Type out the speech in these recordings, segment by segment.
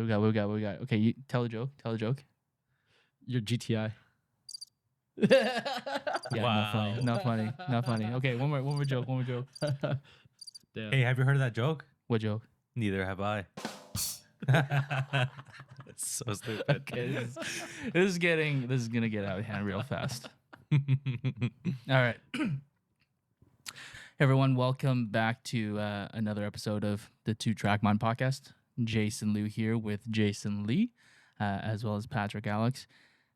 we got. Okay, you tell a joke. Tell a joke. Your GTI. Yeah, Wow. not funny. Okay, one more joke. Damn. Hey, have you heard of that joke? What joke? Neither have I. It's so stupid. Okay, this is gonna get out of hand real fast. All right. Everyone, welcome back to another episode of the Two Track Mind podcast. Jason Liu here with Jason Lee, as well as Patrick Alex.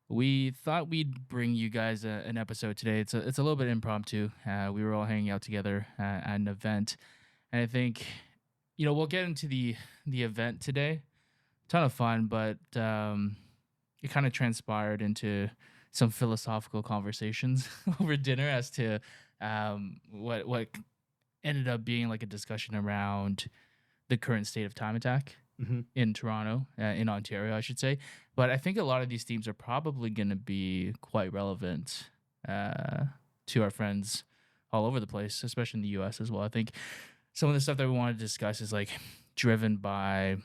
We thought we'd bring you guys an episode today. It's a little bit impromptu. We were all hanging out together at an event, and I think, we'll get into the event today. Ton of fun, but it kind of transpired into some philosophical conversations over dinner as to what ended up being like a discussion around the current state of Time Attack in Toronto, in Ontario, I should say. But I think a lot of these themes are probably going to be quite relevant to our friends all over the place, especially in the U.S. as well. I think some of the stuff that we want to discuss is like driven by,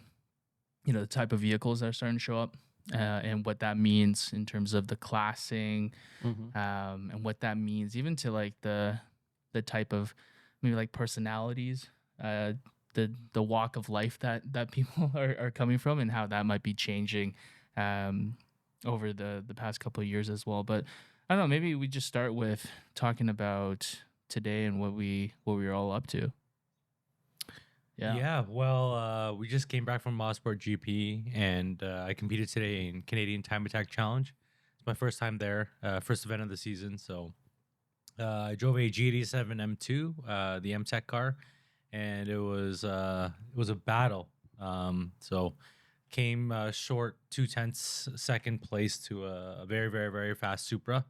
the type of vehicles that are starting to show up. And what that means in terms of the classing, and what that means even to like the type of maybe like personalities, the walk of life that people are coming from, and how that might be changing over the past couple of years as well. But I don't know, maybe we just start with talking about today and what we were all up to. Yeah. Well, we just came back from Mosport GP, and I competed today in Canadian Time Attack Challenge. It's my first time there, first event of the season. So I drove a G87 M2, the MTech car, and it was a battle. So came short 2/10 second place to a very, very, very fast Supra.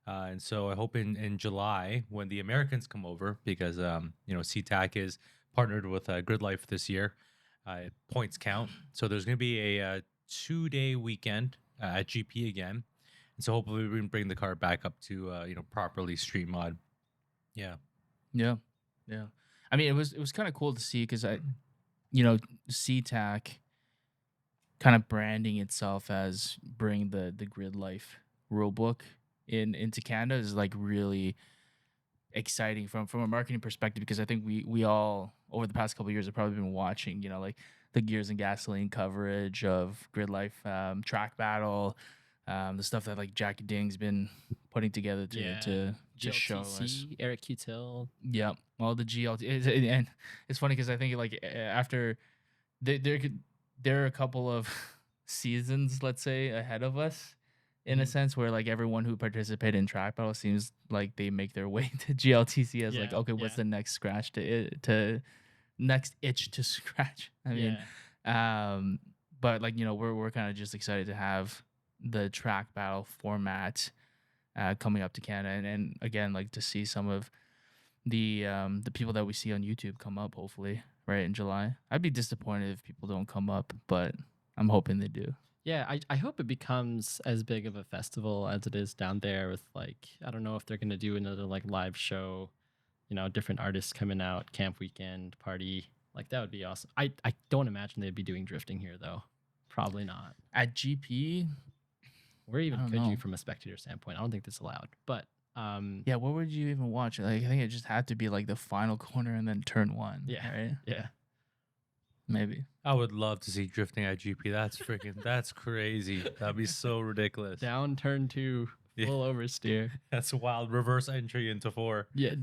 And so I hope in July when the Americans come over, because SeaTac is partnered with Grid Life this year. Points count, so there's going to be a 2-day weekend at GP again, and so hopefully we can bring the car back up to properly street mod. Yeah. I mean, it was kind of cool to see because SeaTac kind of branding itself as bring the Grid Life rulebook into Canada is like really exciting from a marketing perspective, because I think we all over the past couple of years have probably been watching like the Gears and Gasoline coverage of Grid Life, Track Battle, the stuff that like Jackie Ding's been putting together to just show us. Eric Cutil. Yeah, all the GLT, and it's funny because I think like after there are a couple of seasons, let's say, ahead of us, in a sense, where like everyone who participated in Track Battle seems like they make their way to GLTC as like, okay, what's the next scratch to next itch to scratch? I mean, but like we're kind of just excited to have the Track Battle format coming up to Canada, and again like to see some of the people that we see on YouTube come up, hopefully right in July. I'd be disappointed if people don't come up, but I'm hoping they do. Yeah, I hope it becomes as big of a festival as it is down there with like, I don't know if they're going to do another like live show, different artists coming out, camp weekend, party. Like that would be awesome. I don't imagine they'd be doing drifting here though. Probably not. At GP? Where even could you from a spectator standpoint? I don't think that's allowed. But yeah, what would you even watch? Like I think it just had to be like the final corner and then turn one. Yeah. Right? Yeah. Maybe. I would love to see drifting at GP. That's crazy. That'd be so ridiculous. Down turn 2, full oversteer. That's wild. Reverse entry into 4. Yeah.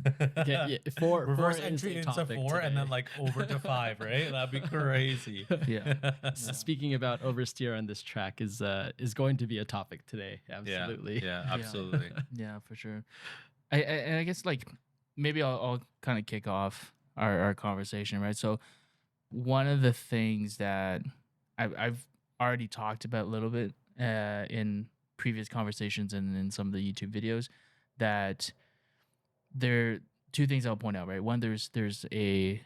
Four. Reverse four entry into 4 today. and then like over to 5, right? That'd be crazy. Yeah. Speaking about oversteer on this track is going to be a topic today. Absolutely. Yeah, absolutely. Yeah, for sure. I guess like maybe I'll kind of kick off our conversation, right? So one of the things that I've already talked about a little bit in previous conversations and in some of the YouTube videos, that there are two things I'll point out, right? One, there's a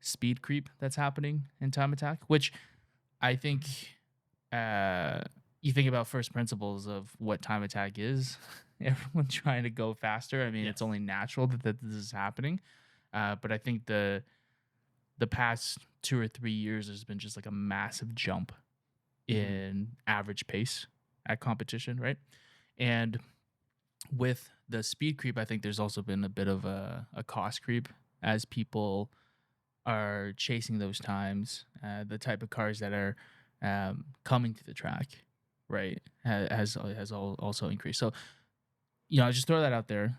speed creep that's happening in Time Attack, which I think you think about first principles of what Time Attack is. Everyone trying to go faster. I mean, It's only natural that this is happening. But I think the past 2 or 3 years, there's been just like a massive jump in average pace at competition, right? And with the speed creep, I think there's also been a bit of a cost creep as people are chasing those times. The type of cars that are coming to the track, right, also increased. So, I just throw that out there.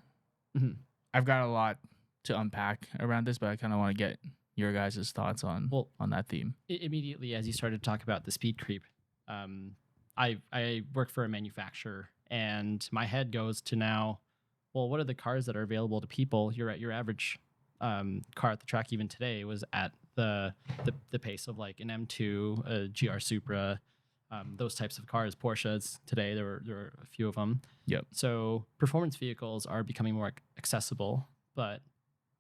Mhm. I've got a lot to unpack around this, but I kind of want to get your guys' thoughts on Well, that theme. Immediately as you started to talk about the speed creep, um, I work for a manufacturer, and my head goes to now, well, what are the cars that are available to people? You're at your average car at the track even today was at the pace of like an M2, a GR Supra, those types of cars. Porsches today there were a few of them. Yep. So performance vehicles are becoming more accessible, but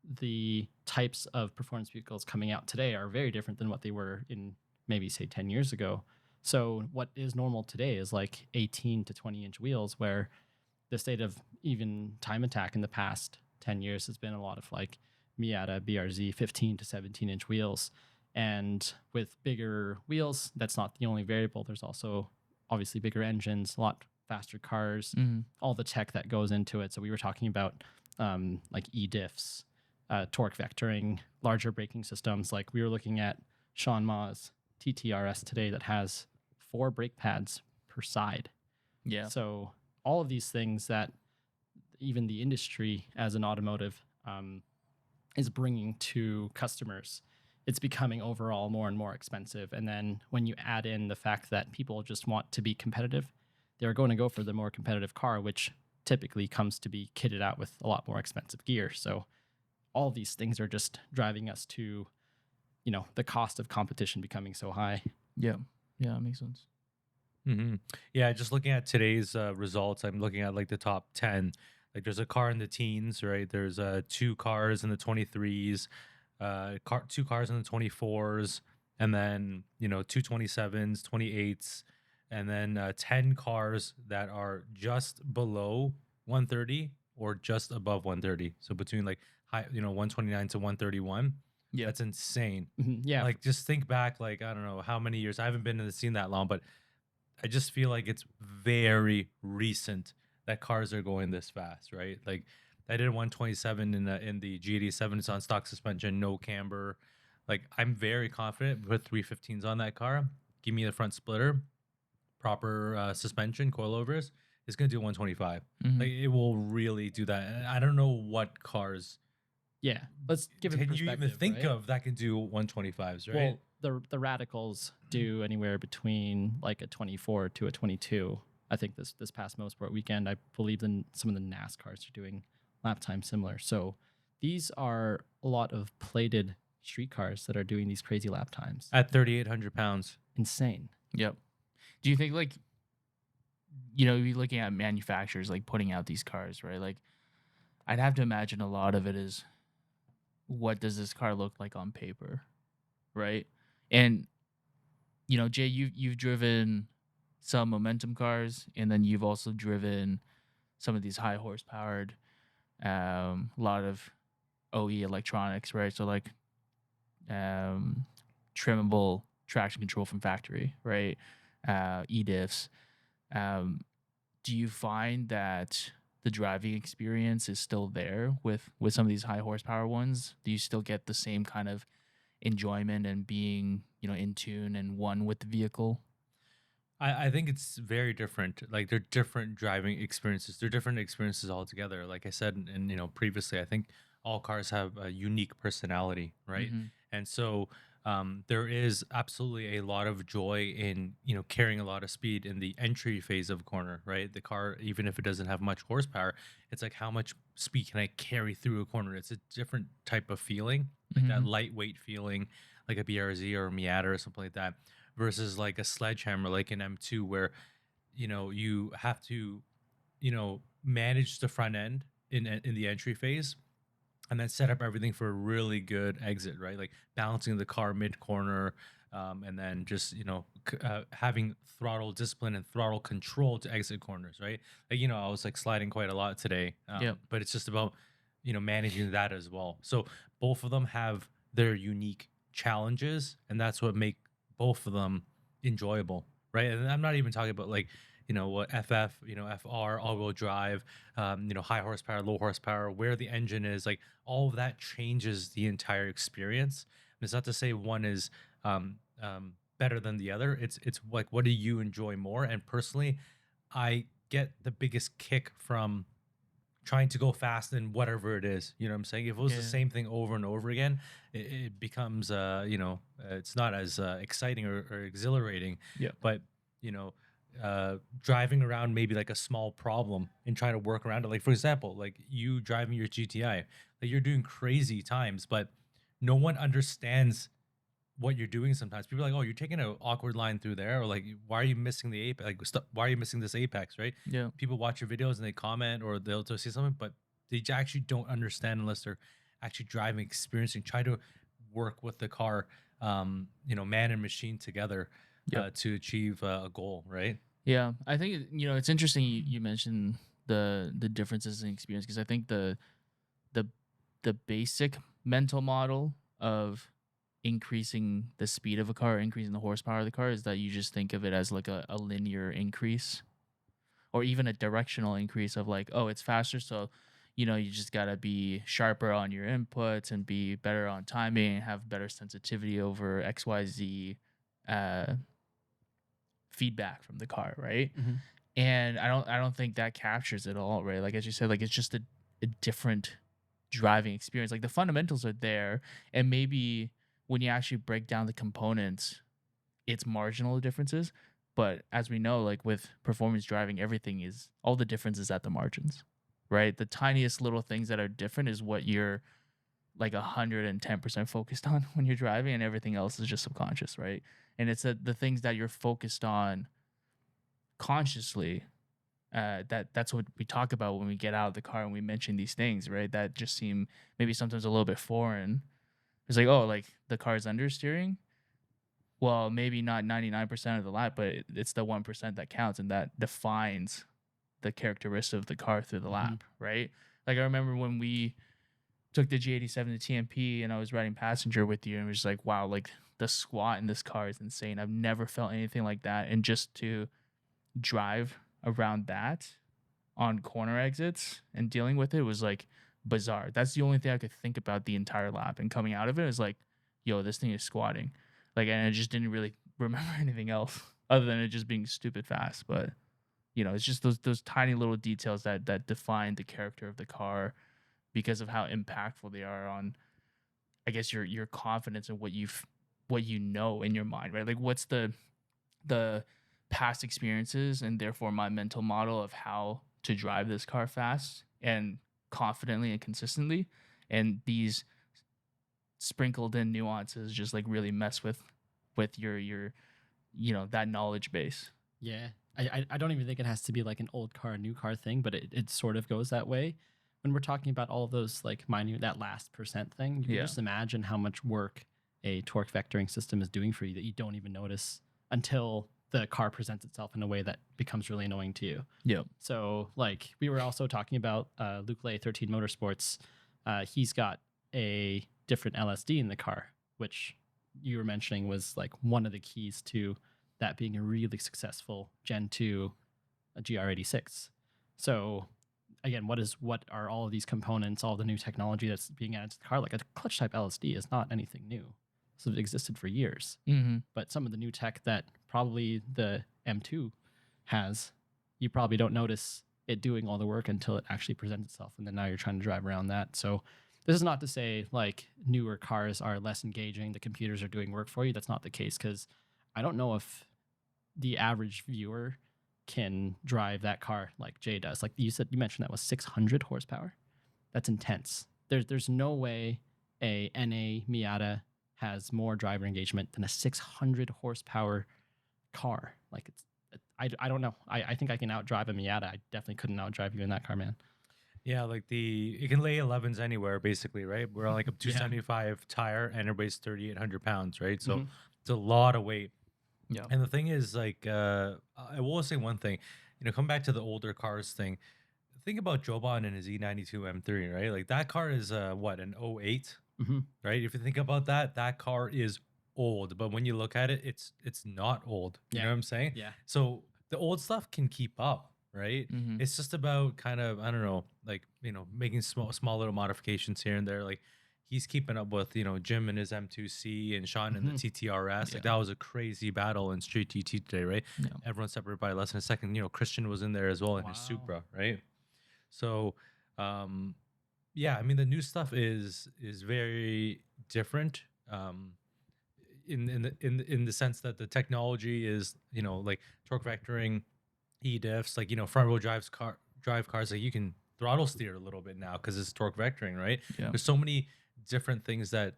the types of performance vehicles coming out today are very different than what they were in maybe say 10 years ago. So what is normal today is like 18 to 20-inch wheels, where the state of even Time Attack in the past 10 years has been a lot of like Miata BRZ 15 to 17-inch wheels. And with bigger wheels, that's not the only variable. There's also obviously bigger engines, a lot faster cars, all the tech that goes into it. So we were talking about like e-diffs, torque vectoring, larger braking systems. Like we were looking at Sean Ma's TTRS today that has 4 brake pads per side. Yeah. So all of these things that even the industry as an automotive is bringing to customers, it's becoming overall more and more expensive. And then when you add in the fact that people just want to be competitive, they're going to go for the more competitive car, which typically comes to be kitted out with a lot more expensive gear. So all these things are just driving us to, the cost of competition becoming so high. Yeah. Yeah, that makes sense. Yeah, just looking at today's results, I'm looking at like the top 10. Like there's a car in the teens, right? There's 2 cars in the 23s, 2 cars in the 24s, and then, 227s, 28s, and then 10 cars that are just below 130 or just above 130. So between like high, 129 to 131. Yeah. That's insane. Yeah. Like just think back, like, I don't know how many years. I haven't been in the scene that long, but I just feel like it's very recent that cars are going this fast, right? Like I did 127 in the GT7. It's on stock suspension, no camber. Like I'm very confident. Put 315s on that car. Give me the front splitter, proper suspension, coilovers. It's gonna do 125. Like it will really do that. And I don't know what cars. Yeah, let's give it Can you even perspective, think right? of that can do 125s, right? Well, the radicals do anywhere between like a 24 to a 22. I think this past Motorsport weekend, I believe some of the NASCARs are doing lap time similar. So these are a lot of plated street cars that are doing these crazy lap times. At 3,800 pounds. Insane. Yep. Do you think like, you're looking at manufacturers like putting out these cars, right? Like I'd have to imagine a lot of it is, what does this car look like on paper, right? And Jay, you've driven some momentum cars, and then you've also driven some of these high horsepowered, a lot of OE electronics, right? So like trimmable traction control from factory, right? E-diffs. Do you find that the driving experience is still there with some of these high horsepower ones? Do you still get the same kind of enjoyment and being in tune and one with the vehicle? I think it's very different. Like they're different driving experiences. They're different experiences altogether. Like I said, and previously, I think all cars have a unique personality, right? And so there is absolutely a lot of joy in carrying a lot of speed in the entry phase of a corner, right? The car, even if it doesn't have much horsepower, it's like how much speed can I carry through a corner? It's a different type of feeling, like that lightweight feeling, like a BRZ or a Miata or something like that, versus like a sledgehammer, like an M2, where you have to manage the front end in the entry phase, and then set up everything for a really good exit, right? Like balancing the car mid corner, and then just having throttle discipline and throttle control to exit corners, right? Like I was like sliding quite a lot today, but it's just about managing that as well. So both of them have their unique challenges, and that's what make both of them enjoyable. right? And I'm not even talking about like, what FF, FR, all-wheel drive, high horsepower, low horsepower, where the engine is, like all of that changes the entire experience. And it's not to say one is better than the other. It's like, what do you enjoy more? And personally, I get the biggest kick from trying to go fast in whatever it is. You know what I'm saying? If it was the Yeah. same thing over and over again, it becomes, it's not as exciting or exhilarating. Yeah. But, you know, driving around maybe like a small problem and trying to work around it. Like, for example, like you driving your GTI, like you're doing crazy times, but no one understands what you're doing sometimes. People are like, oh, you're taking an awkward line through there, or like, why are you missing the apex? Like, why are you missing this apex, right? Yeah. People watch your videos and they comment or they'll say something, but they actually don't understand unless they're actually driving, experiencing, try to work with the car, man and machine together Yep. to achieve a goal, right? Yeah, I think it's interesting you mentioned the differences in experience, because I think the the basic mental model of increasing the speed of a car, increasing the horsepower of the car, is that you just think of it as like a linear increase, or even a directional increase of like, oh, it's faster, so you just got to be sharper on your inputs and be better on timing and have better sensitivity over XYZ uh feedback from the car, right? Mm-hmm. And I don't think that captures it all, right? Like as you said, like it's just a different driving experience. Like the fundamentals are there, and maybe when you actually break down the components, it's marginal differences. But as we know, like with performance driving, everything is all the differences at the margins, right? The tiniest little things that are different is what you're like 110% focused on when you're driving, and everything else is just subconscious, right? And it's the things that you're focused on consciously, that's what we talk about when we get out of the car and we mention these things, right? That just seem maybe sometimes a little bit foreign. It's like, oh, like the car's understeering. Well, maybe not 99% of the lap, but it's the 1% that counts, and that defines the characteristic of the car through the lap, right? Like I remember when we took the G87 to TMP and I was riding passenger with you, and it was just like, wow, like the squat in this car is insane. I've never felt anything like that. And just to drive around that on corner exits and dealing with it was like bizarre. That's the only thing I could think about the entire lap. And coming out of it was like, yo, this thing is squatting. Like, and I just didn't really remember anything else other than it just being stupid fast. But it's just those tiny little details that define the character of the car because of how impactful they are on, I guess, your confidence in what you know in your mind, right? Like what's the past experiences and therefore my mental model of how to drive this car fast and confidently and consistently, and these sprinkled in nuances just like really mess with your that knowledge base. Yeah. I don't even think it has to be like an old car, new car thing, but it sort of goes that way. When we're talking about all of those like minute, that last percent thing, you can just imagine how much work a torque vectoring system is doing for you that you don't even notice until the car presents itself in a way that becomes really annoying to you. Yeah. So like we were also talking about Luke Lay 13 Motorsports. He's got a different LSD in the car, which you were mentioning was like one of the keys to that being a really successful Gen 2 GR86. So again, what are all of these components, all the new technology that's being added to the car? Like a clutch type LSD is not anything new. So it existed for years. Mm-hmm. But some of the new tech that probably the M2 has, you probably don't notice it doing all the work until it actually presents itself. And then now you're trying to drive around that. So this is not to say like newer cars are less engaging, the computers are doing work for you. That's not the case, because I don't know if the average viewer can drive that car like Jay does. Like you mentioned that was 600 horsepower. That's intense. There's no way a NA Miata has more driver engagement than a 600 horsepower car. Like I don't know. I think I can outdrive a Miata. I definitely couldn't outdrive you in that car, man. Yeah, like you can lay 11s anywhere basically, right? We're on like a 275 tire and it weighs 3,800 pounds, right? So it's a lot of weight. Yeah. And the thing is, like, I will say one thing, come back to the older cars thing. Think about Joban and his E92 M3, right? Like that car is what, an 08, right? If you think about that, that car is old, but when you look at it, it's not old. You know Yeah. what I'm saying? Yeah. So the old stuff can keep up, right? Mm-hmm. It's just about kind of, I don't know, like, making small little modifications here and there. Like he's keeping up with, Jim and his M2C and Sean and the Mhm. TTRS. Like Yeah. that was a crazy battle in Street TT today, right? Yeah. Everyone separated by less than a second. Christian was in there as well in his Wow. Supra, right? So, um, yeah, I mean the new stuff is very different. In the sense that the technology is, like torque vectoring, e-diffs, like, front wheel drive cars, like you can throttle steer a little bit now because it's torque vectoring, right? Yeah. There's so many different things that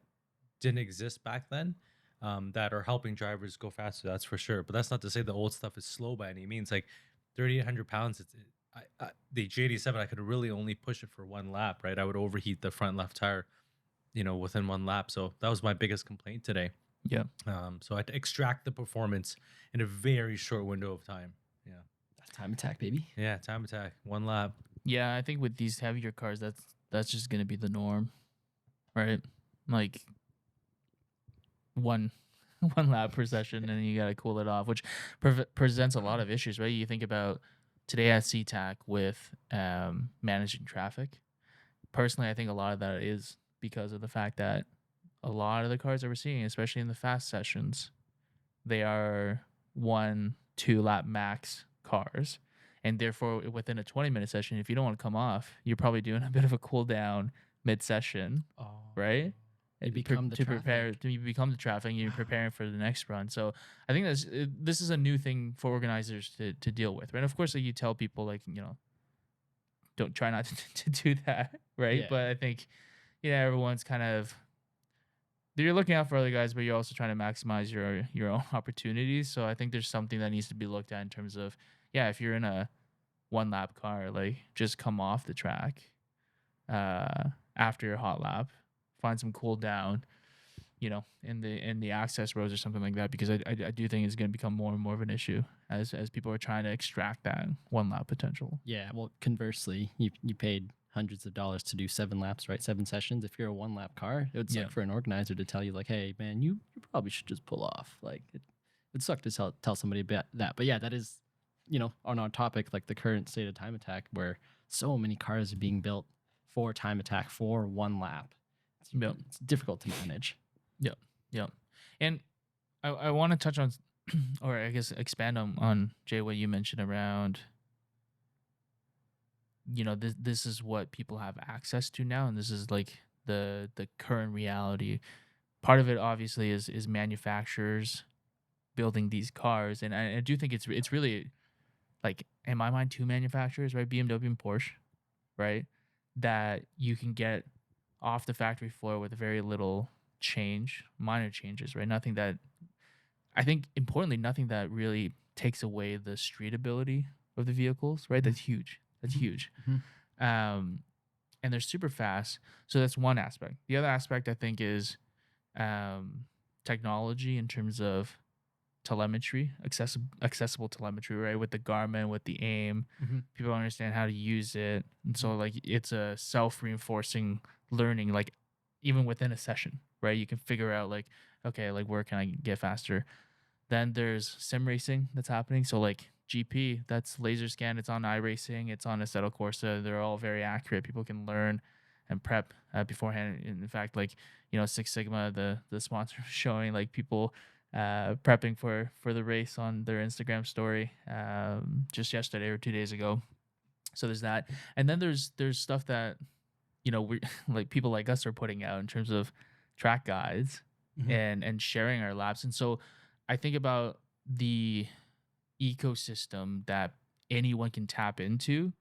didn't exist back then, that are helping drivers go faster. That's for sure. But that's not to say the old stuff is slow by any means. Like 3,800 pounds, the J87, I could really only push it for one lap, right? I would overheat the front left tire, within one lap. So that was my biggest complaint today. Yeah. So I had to extract the performance in a very short window of time. Yeah. That's time attack, baby. Yeah. Time attack, one lap. Yeah, I think with these heavier cars, that's just gonna be the norm, right? Like one one lap per session, and then you gotta cool it off, which presents a lot of issues, right? You think about today at SeaTac with managing traffic. Personally, I think a lot of that is because of the fact that a lot of the cars that we're seeing, especially in the fast sessions, they are 1-2 lap max cars. And therefore, within a 20-minute session, if you don't want to come off, you're probably doing a bit of a cool down mid session, Oh. right? You become the to prepare traffic. to you become the traffic, and you're preparing for the next run. So I think this is a new thing for organizers to deal with, right? Of course, like you tell people, like, don't try not to do that, right? Yeah. But I think, everyone's kind of, you're looking out for other guys, but you're also trying to maximize your own opportunities. So I think there's something that needs to be looked at in terms of, if you're in a one lap car, like just come off the track after your hot lap, find some cool down, in the access roads or something like that, because I do think it's going to become more and more of an issue as people are trying to extract that one lap potential. Yeah. Well, conversely, you paid hundreds of dollars to do 7 laps, right? 7 sessions. If you're a 1 lap car, it would suck Yeah. for an organizer to tell you, like, hey, man, you probably should just pull off. Like, it would suck to tell somebody about that. But yeah, that is, on our topic, like the current state of time attack, where so many cars are being built for time attack for 1 lap. Yep. It's difficult to manage. Yep. And I want to touch on, or I guess expand on Jay, what you mentioned around, this is what people have access to now, and this is like the current reality. Part of it obviously is manufacturers building these cars, and I do think it's really, like, in my mind, 2 manufacturers, right? BMW and Porsche, right? That you can get off the factory floor with very little change, minor changes, right? Nothing that, I think, importantly, nothing that really takes away the street ability of the vehicles, right? That's huge. That's huge. Mhm. And they're super fast. So that's one aspect. The other aspect, I think, is technology in terms of telemetry, accessible telemetry, right? With the Garmin, with the AIM, Mhm. people understand how to use it, and so like it's a self-reinforcing learning, like even within a session, right? You can figure out, like, okay, like where can I get faster? Then there's sim racing that's happening. So like GP, that's laser scan. It's on iRacing. It's on Assetto Corsa. They're all very accurate. People can learn and prep beforehand. In fact, like, Six Sigma, the sponsor, was showing like people prepping for the race on their Instagram story just yesterday or 2 days ago. So there's that, and then there's stuff that we like people like us are putting out in terms of track guides Mhm. and sharing our laps. And so I think about the ecosystem that anyone can tap into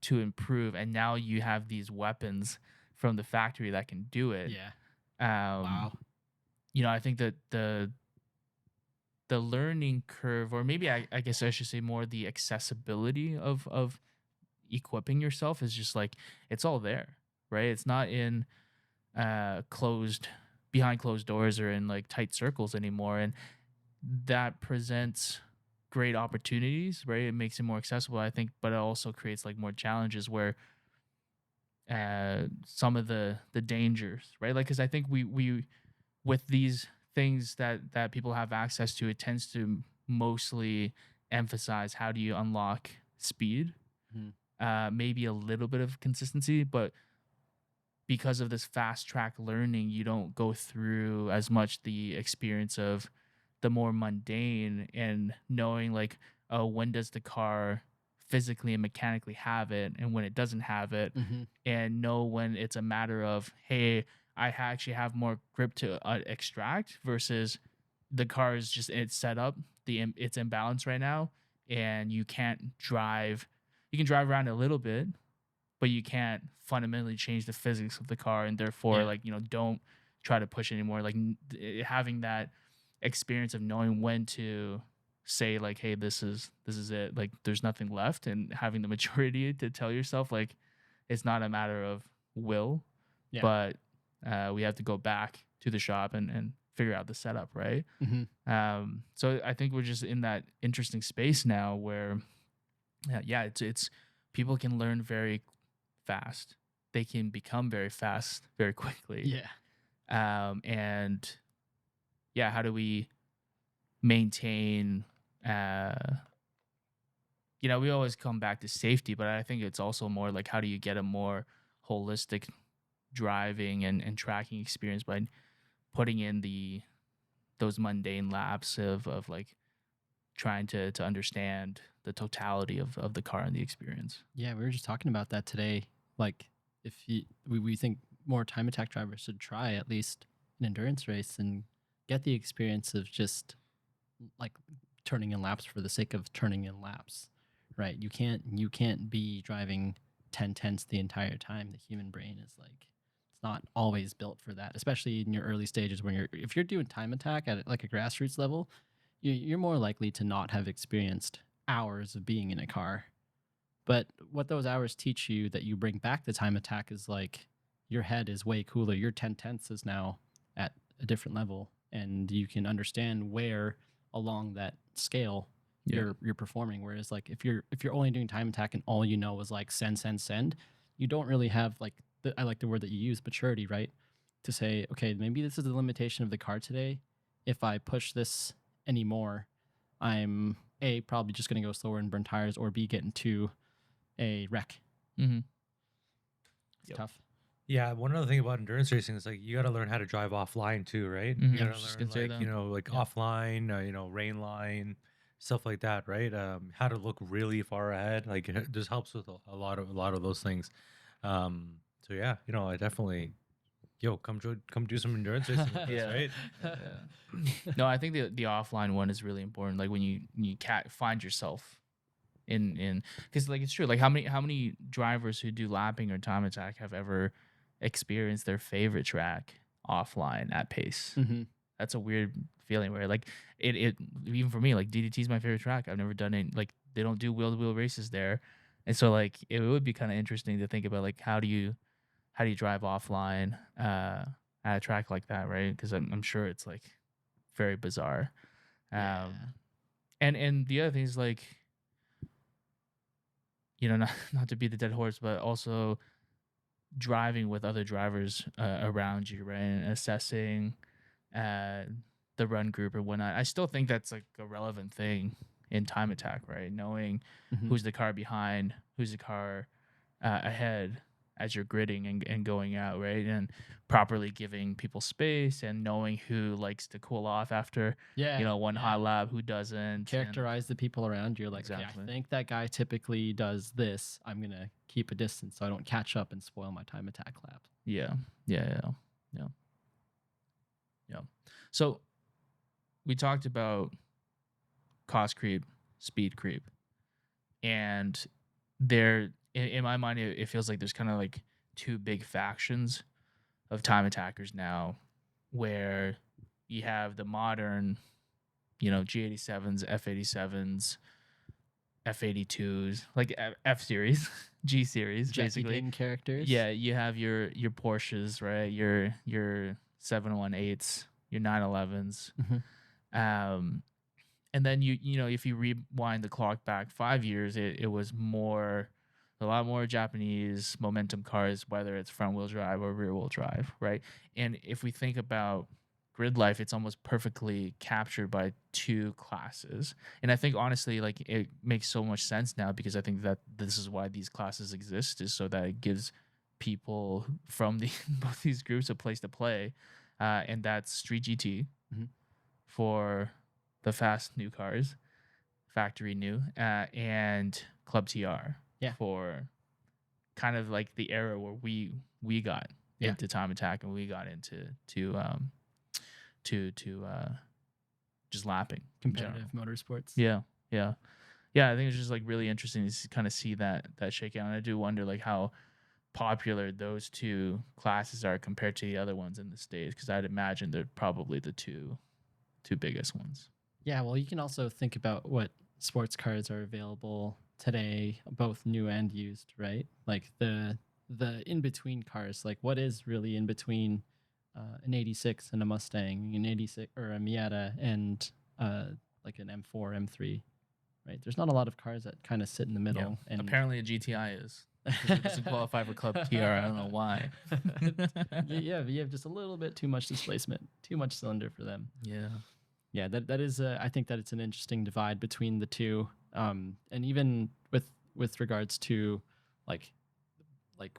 to improve, and now you have these weapons from the factory that can do it. Yeah. Wow. I think that the learning curve, or maybe I guess I should say more the accessibility of equipping yourself, is just like, it's all there, right? It's not in behind closed doors or in like tight circles anymore, and that presents great opportunities, right? It makes it more accessible, I think, but it also creates like more challenges where some of the dangers, right? Like, because I think we with these things that people have access to, it tends to mostly emphasize how do you unlock speed, Mhm. maybe a little bit of consistency, but because of this fast track learning, you don't go through as much the experience of the more mundane and knowing like, oh, when does the car physically and mechanically have it and when it doesn't have it, Mhm. and know when it's a matter of, hey, actually have more grip to extract versus the car is just it's set up, it's imbalanced right now, and you can't drive. You can drive around a little bit, but you can't fundamentally change the physics of the car, and therefore Yeah. like don't try to push anymore. Like having that experience of knowing when to say like, hey, this is it, like there's nothing left, and having the maturity to tell yourself like it's not a matter of will, Yeah. but we have to go back to the shop and figure out the setup, right? Mhm. So I think we're just in that interesting space now where yeah, it's people can learn very fast. They can become very fast very quickly. Yeah. And yeah, how do we maintain we always come back to safety, but I think it's also more like how do you get a more holistic driving and tracking experience by putting in those mundane laps of like trying to understand the totality of the car and the experience. Yeah, we were just talking about that today. Like, if we think more time attack drivers should try at least an endurance race and get the experience of just like turning in laps for the sake of turning in laps, right? You can't be driving 10 tenths the entire time. The human brain is like it's not always built for that, especially in your early stages when if you're doing time attack at like a grassroots level, you're more likely to not have experienced hours of being in a car. But what those hours teach you that you bring back the time attack is like your head is way cooler. Your 10 tenths is now at a different level, and you can understand where along that scale Yeah. you're performing. Whereas like if you're only doing time attack and all you know is like send, you don't really have like I like the word that you use, maturity, right? To say, okay, maybe this is the limitation of the car today. If I push this anymore, I'm A, probably just gonna go slower and burn tires, or B, get into a wreck. Mm-hmm. It's Yep. tough. Yeah, one other thing about endurance racing is like you got to learn how to drive offline too, right? Mhm. You I got was to just learn gonna say like that. like Yeah. offline, rain line, stuff like that, right? How to look really far ahead, like it just helps with a lot of those things. So yeah, I definitely come do some endurance racing with us, Yeah. right? No, I think the offline one is really important. Like when you can't find yourself in because like it's true. Like how many drivers who do lapping or time attack have ever experienced their favorite track offline at pace? Mm-hmm. That's a weird feeling where like it even for me, like DDT is my favorite track. I've never done it, like they don't do wheel to wheel races there, and so like it would be kind of interesting to think about like how do you drive offline at a track like that, right? Because I'm sure it's like very bizarre. Yeah. And the other thing is like not to beat the dead horse, but also driving with other drivers around you, right, and assessing uh, the run group or whatnot. I still think that's like a relevant thing in time attack, right? Knowing Mhm. who's the car behind, who's the car ahead as you're gridding and going out, right? And properly giving people space and knowing who likes to cool off after, Yeah. one yeah. hot lap, who doesn't. and- Characterize the people around you. Like, okay, Exactly. I think that guy typically does this. I'm gonna keep a distance so I don't catch up and spoil my time attack lap. Yeah. Yeah. Yeah. Yeah. Yeah. So we talked about cost creep, speed creep, and there in my mind it feels like there's kind of like two big factions of time attackers now, where you have the modern, G87s, F87s, F82s, like F series, G series, Jackie basically. Ding characters. Yeah, you have your Porsches, right? Your 718s, your 911s. Um, and then if you rewind the clock back 5 years, it was a lot more Japanese momentum cars, whether it's front wheel drive or rear wheel drive, right? And if we think about grid life, it's almost perfectly captured by two classes. And I think honestly, like it makes so much sense now because I think that this is why these classes exist, is so that it gives people from the both these groups a place to play. And that's Street GT Mhm. for the fast new cars, factory new, and Club TR Yeah. for kind of like the era where we got Yeah. into time attack and we got into just lapping in general. Competitive motorsports. Yeah, yeah, yeah. I think it's just like really interesting to kind of see that shakeout. And I do wonder like how popular those two classes are compared to the other ones in the States, because I'd imagine they're probably the two biggest ones. Yeah, well, you can also think about what sports cars are available today, both new and used, right? Like the in between cars, like what is really in between an 86 and a Mustang, an 86 or a Miata and like an M4, M3, right? There's not a lot of cars that kind of sit in the middle. And Apparently a GTI is. 'Cause it doesn't qualify for Club TR. I don't know why. yeah, you have just a little bit too much displacement, too much cylinder for them. Yeah. Yeah, that is. I think that it's an interesting divide between the two, and even with regards to like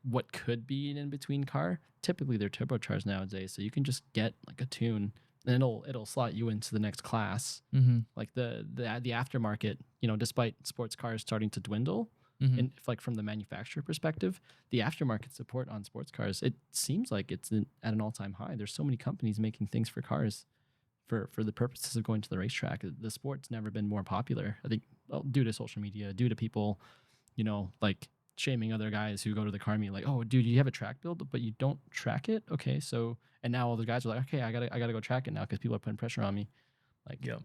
what could be an in between car. Typically, they're turbocharged nowadays, so you can just get like a tune, and it'll slot you into the next class. Mm-hmm. Like the aftermarket, despite sports cars starting to dwindle, Mm-hmm. and like from the manufacturer perspective, the aftermarket support on sports cars, it seems like it's at an all time high. There's so many companies making things for cars for the purposes of going to the racetrack. The sport's never been more popular. I think due to social media, due to people, like shaming other guys who go to the car meet, like, oh, dude, you have a track build, but you don't track it. Okay, so and now all the guys are like, okay, I gotta go track it now because people are putting pressure on me. Like, Yeah.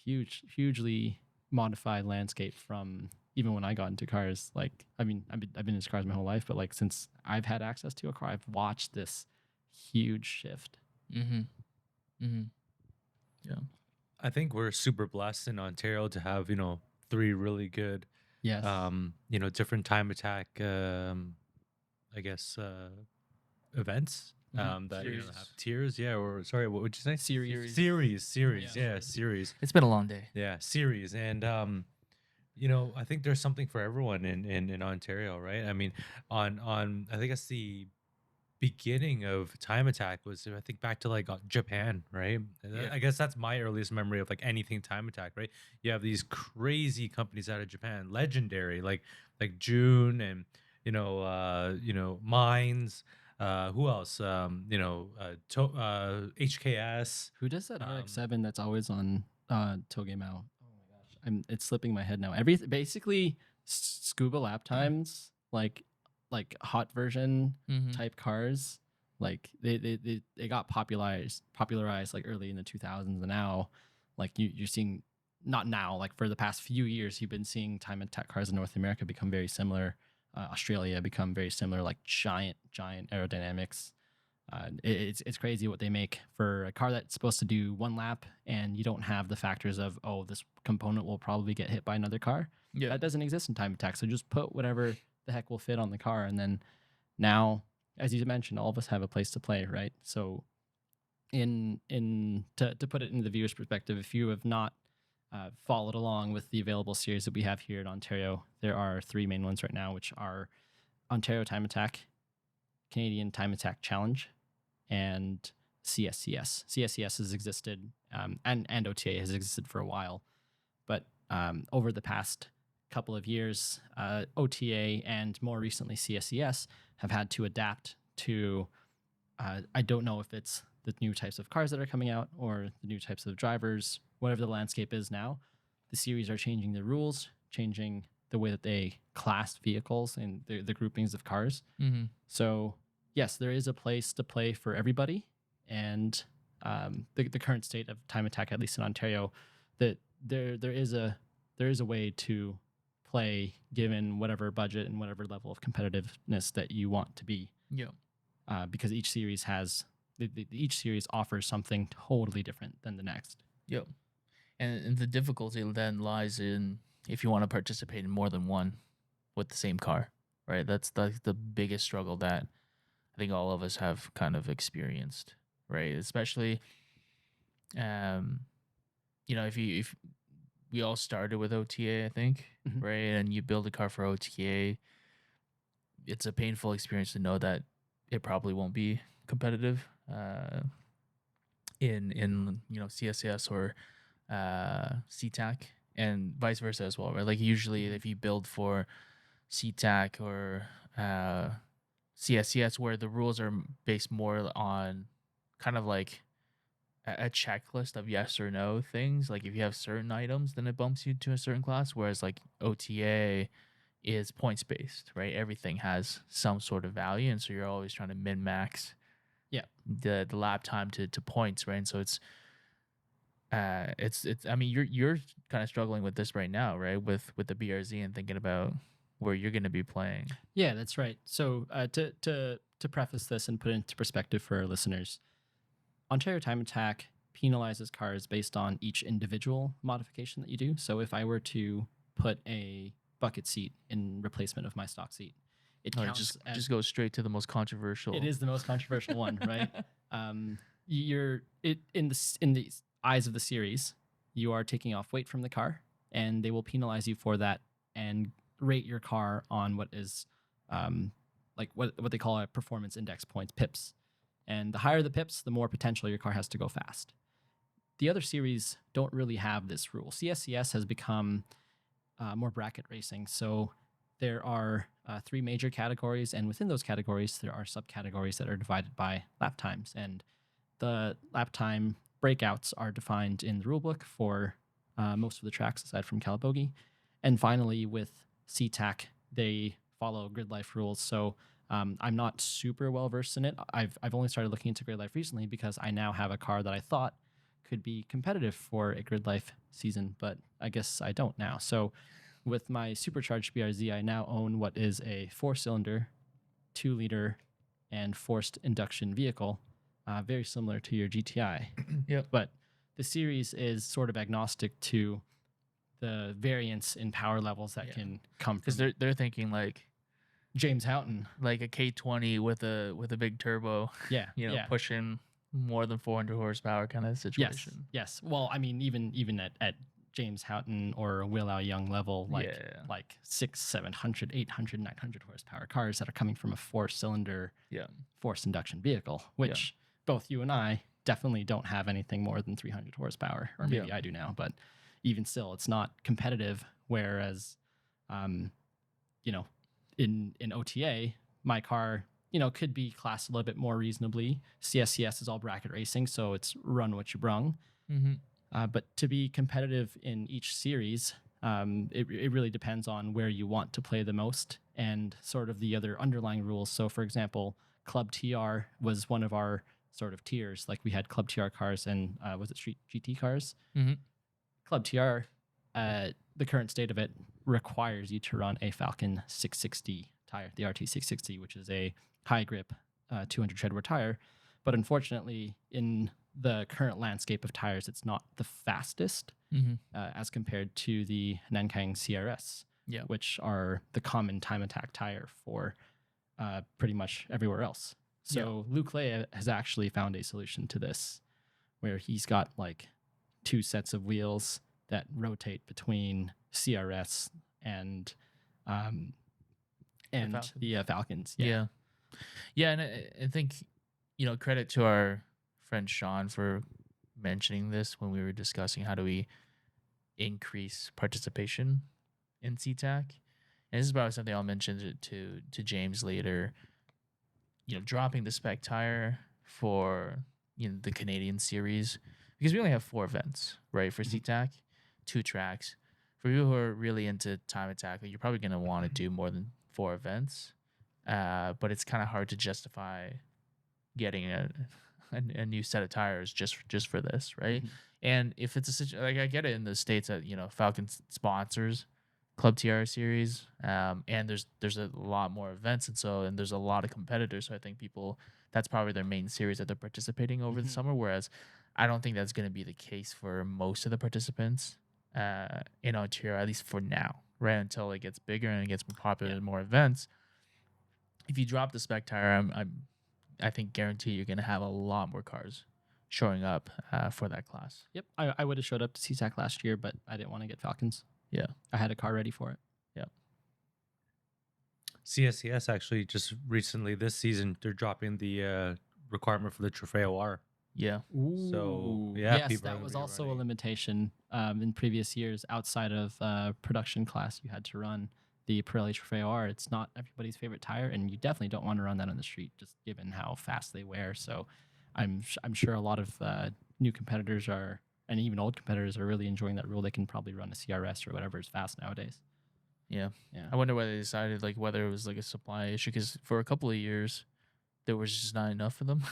hugely modified landscape from even when I got into cars. Like, I mean, I've been into cars my whole life, but like since I've had access to a car, I've watched this huge shift. Mm-hmm. Mm-hmm. I think we're super blessed in Ontario to have, three really good, Yes. different time attack, I guess, events that Series. have tiers. Yeah, or sorry, what would you say? Series. Series. Yeah. Yeah, series. It's been a long day. Yeah, series. And I think there's something for everyone in Ontario, right? I mean, on I think it's the beginning of time attack was, I think, back to like Japan, right? Yeah. I guess that's my earliest memory of like anything time attack, right? You have these crazy companies out of Japan, legendary, like June and Mines. Who else? HKS. Who does that Um, RX-7 that's always on Togemao? Oh my gosh, it's slipping my head now. Basically scuba lap times, like hot version Mm-hmm. type cars, like they got popularized like early in the 2000s, and now like you're seeing, not now, like for the past few years you've been seeing time attack cars in North America become very similar. Australia become very similar, like giant aerodynamics. It's crazy what they make for a car that's supposed to do one lap, and you don't have the factors of, oh, this component will probably get hit by another car. Yeah. That doesn't exist in time attack. So just put whatever the heck will fit on the car, and then now, as you mentioned, all of us have a place to play, right? So to put it into the viewer's perspective, if you have not followed along with the available series that we have here in Ontario, there are three main ones right now, which are Ontario Time Attack, Canadian Time Attack Challenge, and CSCS. CSCS has existed, and OTA has existed for a while, but over the past couple of years, OTA and more recently CSCS have had to adapt to, I don't know if it's the new types of cars that are coming out or the new types of drivers, whatever the landscape is now. The series are changing the rules, changing the way that they class vehicles and the groupings of cars. Mm-hmm. So yes, there is a place to play for everybody, and the current state of time attack, at least in Ontario, that there is a way to play given whatever budget and whatever level of competitiveness that you want to be. Yeah. Because each series has each series offers something totally different than the next. Yeah. And the difficulty then lies in if you want to participate in more than one with the same car, right? That's the biggest struggle that I think all of us have kind of experienced, right? Especially um, if we all started with OTA, I think, Mhm. right? And you build a car for OTA, it's a painful experience to know that it probably won't be competitive in CSS or CTAC, and vice versa as well, right? Like usually, Mhm. if you build for CTAC or uh, CSCS, where the rules are based more on kind of like a checklist of yes or no things. Like if you have certain items, then it bumps you to a certain class. Whereas like OTA is points based, right? Everything has some sort of value, and so you're always trying to min max Yeah. the lap time to points, right? And so it's I mean you're kind of struggling with this right now, right? With the BRZ and thinking about where you're going to be playing. Yeah, that's right. So to preface this and put it into perspective for our listeners, Ontario Time Attack penalizes cars based on each individual modification that you do. So if I were to put a bucket seat in replacement of my stock seat, it Or counts as just go straight to the most controversial. it is the most controversial one, right? You're it in the eyes of the series, you are taking off weight from the car, and they will penalize you for that and rate your car on what is like what they call a performance index points, pips. And the higher the pips, the more potential your car has to go fast. The other series don't really have this rule. CSCS has become more bracket racing. So there are three major categories, and within those categories, there are subcategories that are divided by lap times. And the lap time breakouts are defined in the rulebook for most of the tracks aside from Calabogie. And finally, with CTAC, they follow grid life rules. So I'm not super well versed in it. I've only started looking into grid life recently because I now have a car that I thought could be competitive for a grid life season, but I guess I don't now. So with my supercharged BRZ, I now own what is a 4-cylinder, 2-liter, and forced induction vehicle, very similar to your GTI. Yep. But the series is sort of agnostic to the variance in power levels that Yeah. can come Because from they're thinking James Houghton. like a K20 with a big turbo, Yeah, yeah. pushing more than 400 horsepower kind of Yes, situation. yes. Well, I mean, even at James Houghton or Will Young level, like 600, 700, 800, 900 horsepower cars that are coming from a 4-cylinder Yeah. forced induction vehicle, which both you and I definitely don't have anything more than 300 horsepower, or maybe I do now, but even still, it's not competitive. Whereas, you know, in OTA, my car, could be classed a little bit more reasonably. CSCS is all bracket racing, so it's run what you brung. Mm-hmm. But to be competitive in each series, it really depends on where you want to play the most and sort of the other underlying rules. So, for example, Club TR was one of our sort of tiers. Like we had Club TR cars and was it Street GT cars? Mm-hmm. Club TR, the current state of it requires you to run a Falcon 660 tire, the RT 660, which is a high grip 200 treadwear tire. But unfortunately, in the current landscape of tires, it's not the fastest Mm-hmm. as compared to the Nankang CRS, which are the common time attack tire for pretty much everywhere else. So Luke Lea has actually found a solution to this, where he's got like 2 sets of wheels that rotate between CRS and the Falcons. Yeah. And I think credit to our friend Sean for mentioning this when we were discussing how do we increase participation in CTAC. And this is probably something I'll mention to James later. Dropping the spec tire for the Canadian series, because we only have 4 events, right? For CTAC, 2 tracks. For people who are really into time attack, you're probably going to want to do more than 4 events. But it's kind of hard to justify getting a new set of tires just for this, right? Mm-hmm. And if it's a situation, like I get it in the States that Falcon sponsors Club TR series, and there's a lot more events, and there's a lot of competitors. So I think that's probably their main series that they're participating over the summer. Whereas I don't think that's going to be the case for most of the participants in Ontario, at least for now, right? Until it gets bigger and it gets more popular and more events. If you drop the spec tire, I think guarantee you're going to have a lot more cars showing up for that class. Yep, I would have showed up to CSAC last year, but I didn't want to get Falcons. Yeah. I had a car ready for it. CSCS actually just recently this season they're dropping the requirement for the Trofeo R. Yeah. So, yeah, yes, people are that gonna was be also a running. limitation in previous years. Outside of production class, you had to run the Pirelli Trofeo R. It's not everybody's favorite tire, and you definitely don't want to run that on the street, just given how fast they wear. So, I'm sure a lot of new competitors are, and even old competitors are really enjoying that rule. They can probably run a CRS or whatever is fast nowadays. Yeah. Yeah. I wonder why they decided like whether it was like a supply issue because for a couple of years there was just not enough of them.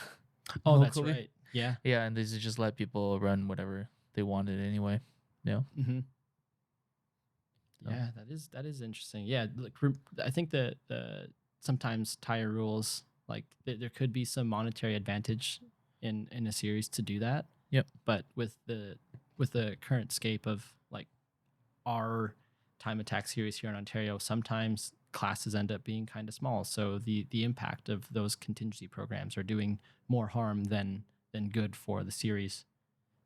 Oh, that's locally. right. Yeah. Yeah, and they just let people run whatever they wanted anyway. Yeah. Mm-hmm. So- Yeah, that is interesting. Yeah, I think that sometimes tire rules like there could be some monetary advantage in a series to do that. Yep. But with the current scape of like our time attack series here in Ontario, sometimes classes end up being kind of small. So the impact of those contingency programs are doing more harm than good for the series.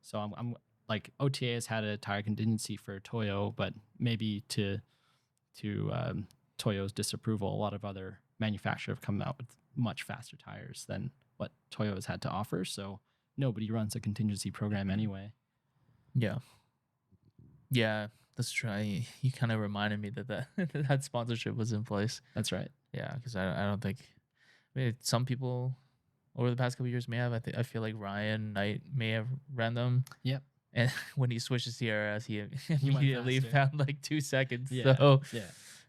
So I'm like OTA has had a tire contingency for Toyo, but maybe to Toyo's disapproval, a lot of other manufacturers have come out with much faster tires than what Toyo has had to offer. So nobody runs a contingency program anyway. Yeah. Yeah, that's true. You kind of reminded me that that sponsorship was in place. That's right. Yeah, because I don't think some people over the past couple of years may have. I feel like Ryan Knight may have ran them. Yep. And when he switched to CRS, he went immediately faster. found like 2 seconds. Yeah. So Yeah.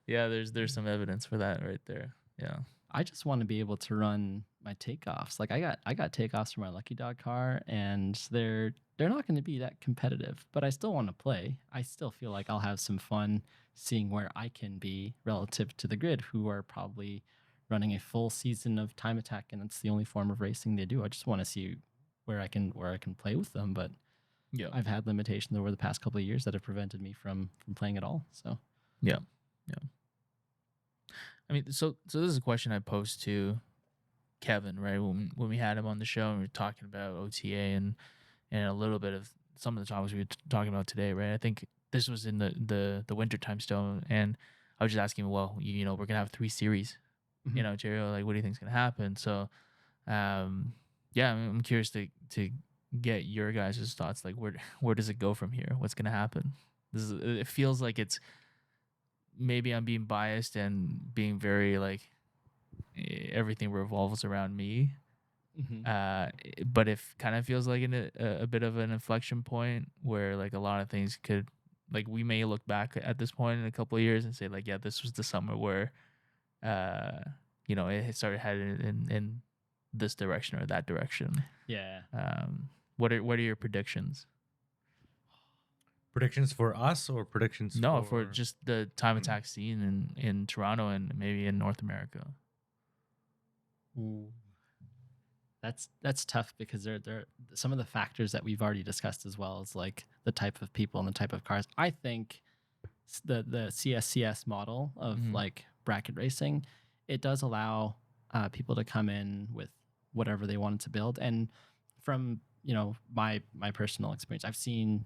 yeah, there's some evidence for that right there. Yeah. I just want to be able to run my takeoffs. Like I got takeoffs for my Lucky Dog car, and they're not going to be that competitive. But I still want to play. I still feel like I'll have some fun seeing where I can be relative to the grid, who are probably running a full season of time attack, and it's the only form of racing they do. I just want to see where I can play with them. But Yeah. I've had limitations over the past couple of years that have prevented me from playing at all. So Yeah. I mean, so this is a question I posed to Kevin, right? When we had him on the show and we were talking about OTA and a little bit of some of the topics we were talking about today, right? I think this was in the winter time still, and I was just asking him, well, we're gonna have 3 series in Ontario. Like, what do you think's gonna happen? So, yeah, I'm curious to get your guys' thoughts. Like, where does it go from here? What's gonna happen? It feels like it's maybe I'm being biased and being very like everything revolves around me. But it kind of feels like a bit of an inflection point where like a lot of things could like we may look back at this point in a couple of years and say like, yeah, this was the summer where it started heading in this direction or that direction. yeah. What are your predictions? Predictions for us or predictions No, for just the time attack scene in Toronto and maybe in North America. Ooh. That's tough because there some of the factors that we've already discussed as well as like the type of people and the type of cars. I think the CSCS model of Mhm. like bracket racing, it does allow people to come in with whatever they wanted to build. And from my personal experience, I've seen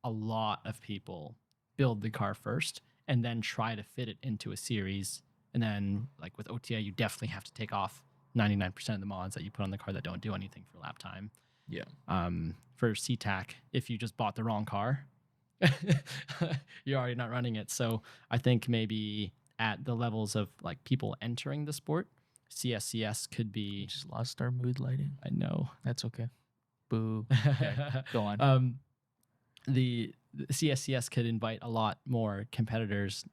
a lot of people build the car first and then try to fit it into a series. And then like with OTA, you definitely have to take off 99% of the mods that you put on the car that don't do anything for lap time. Yeah. For CTAC, if you just bought the wrong car, you're already not running it. So I think maybe at the levels of like people entering the sport, CSCS could be. We just lost our mood lighting. I know. That's okay. Boo. Okay, go on. The CSCS could invite a lot more competitors,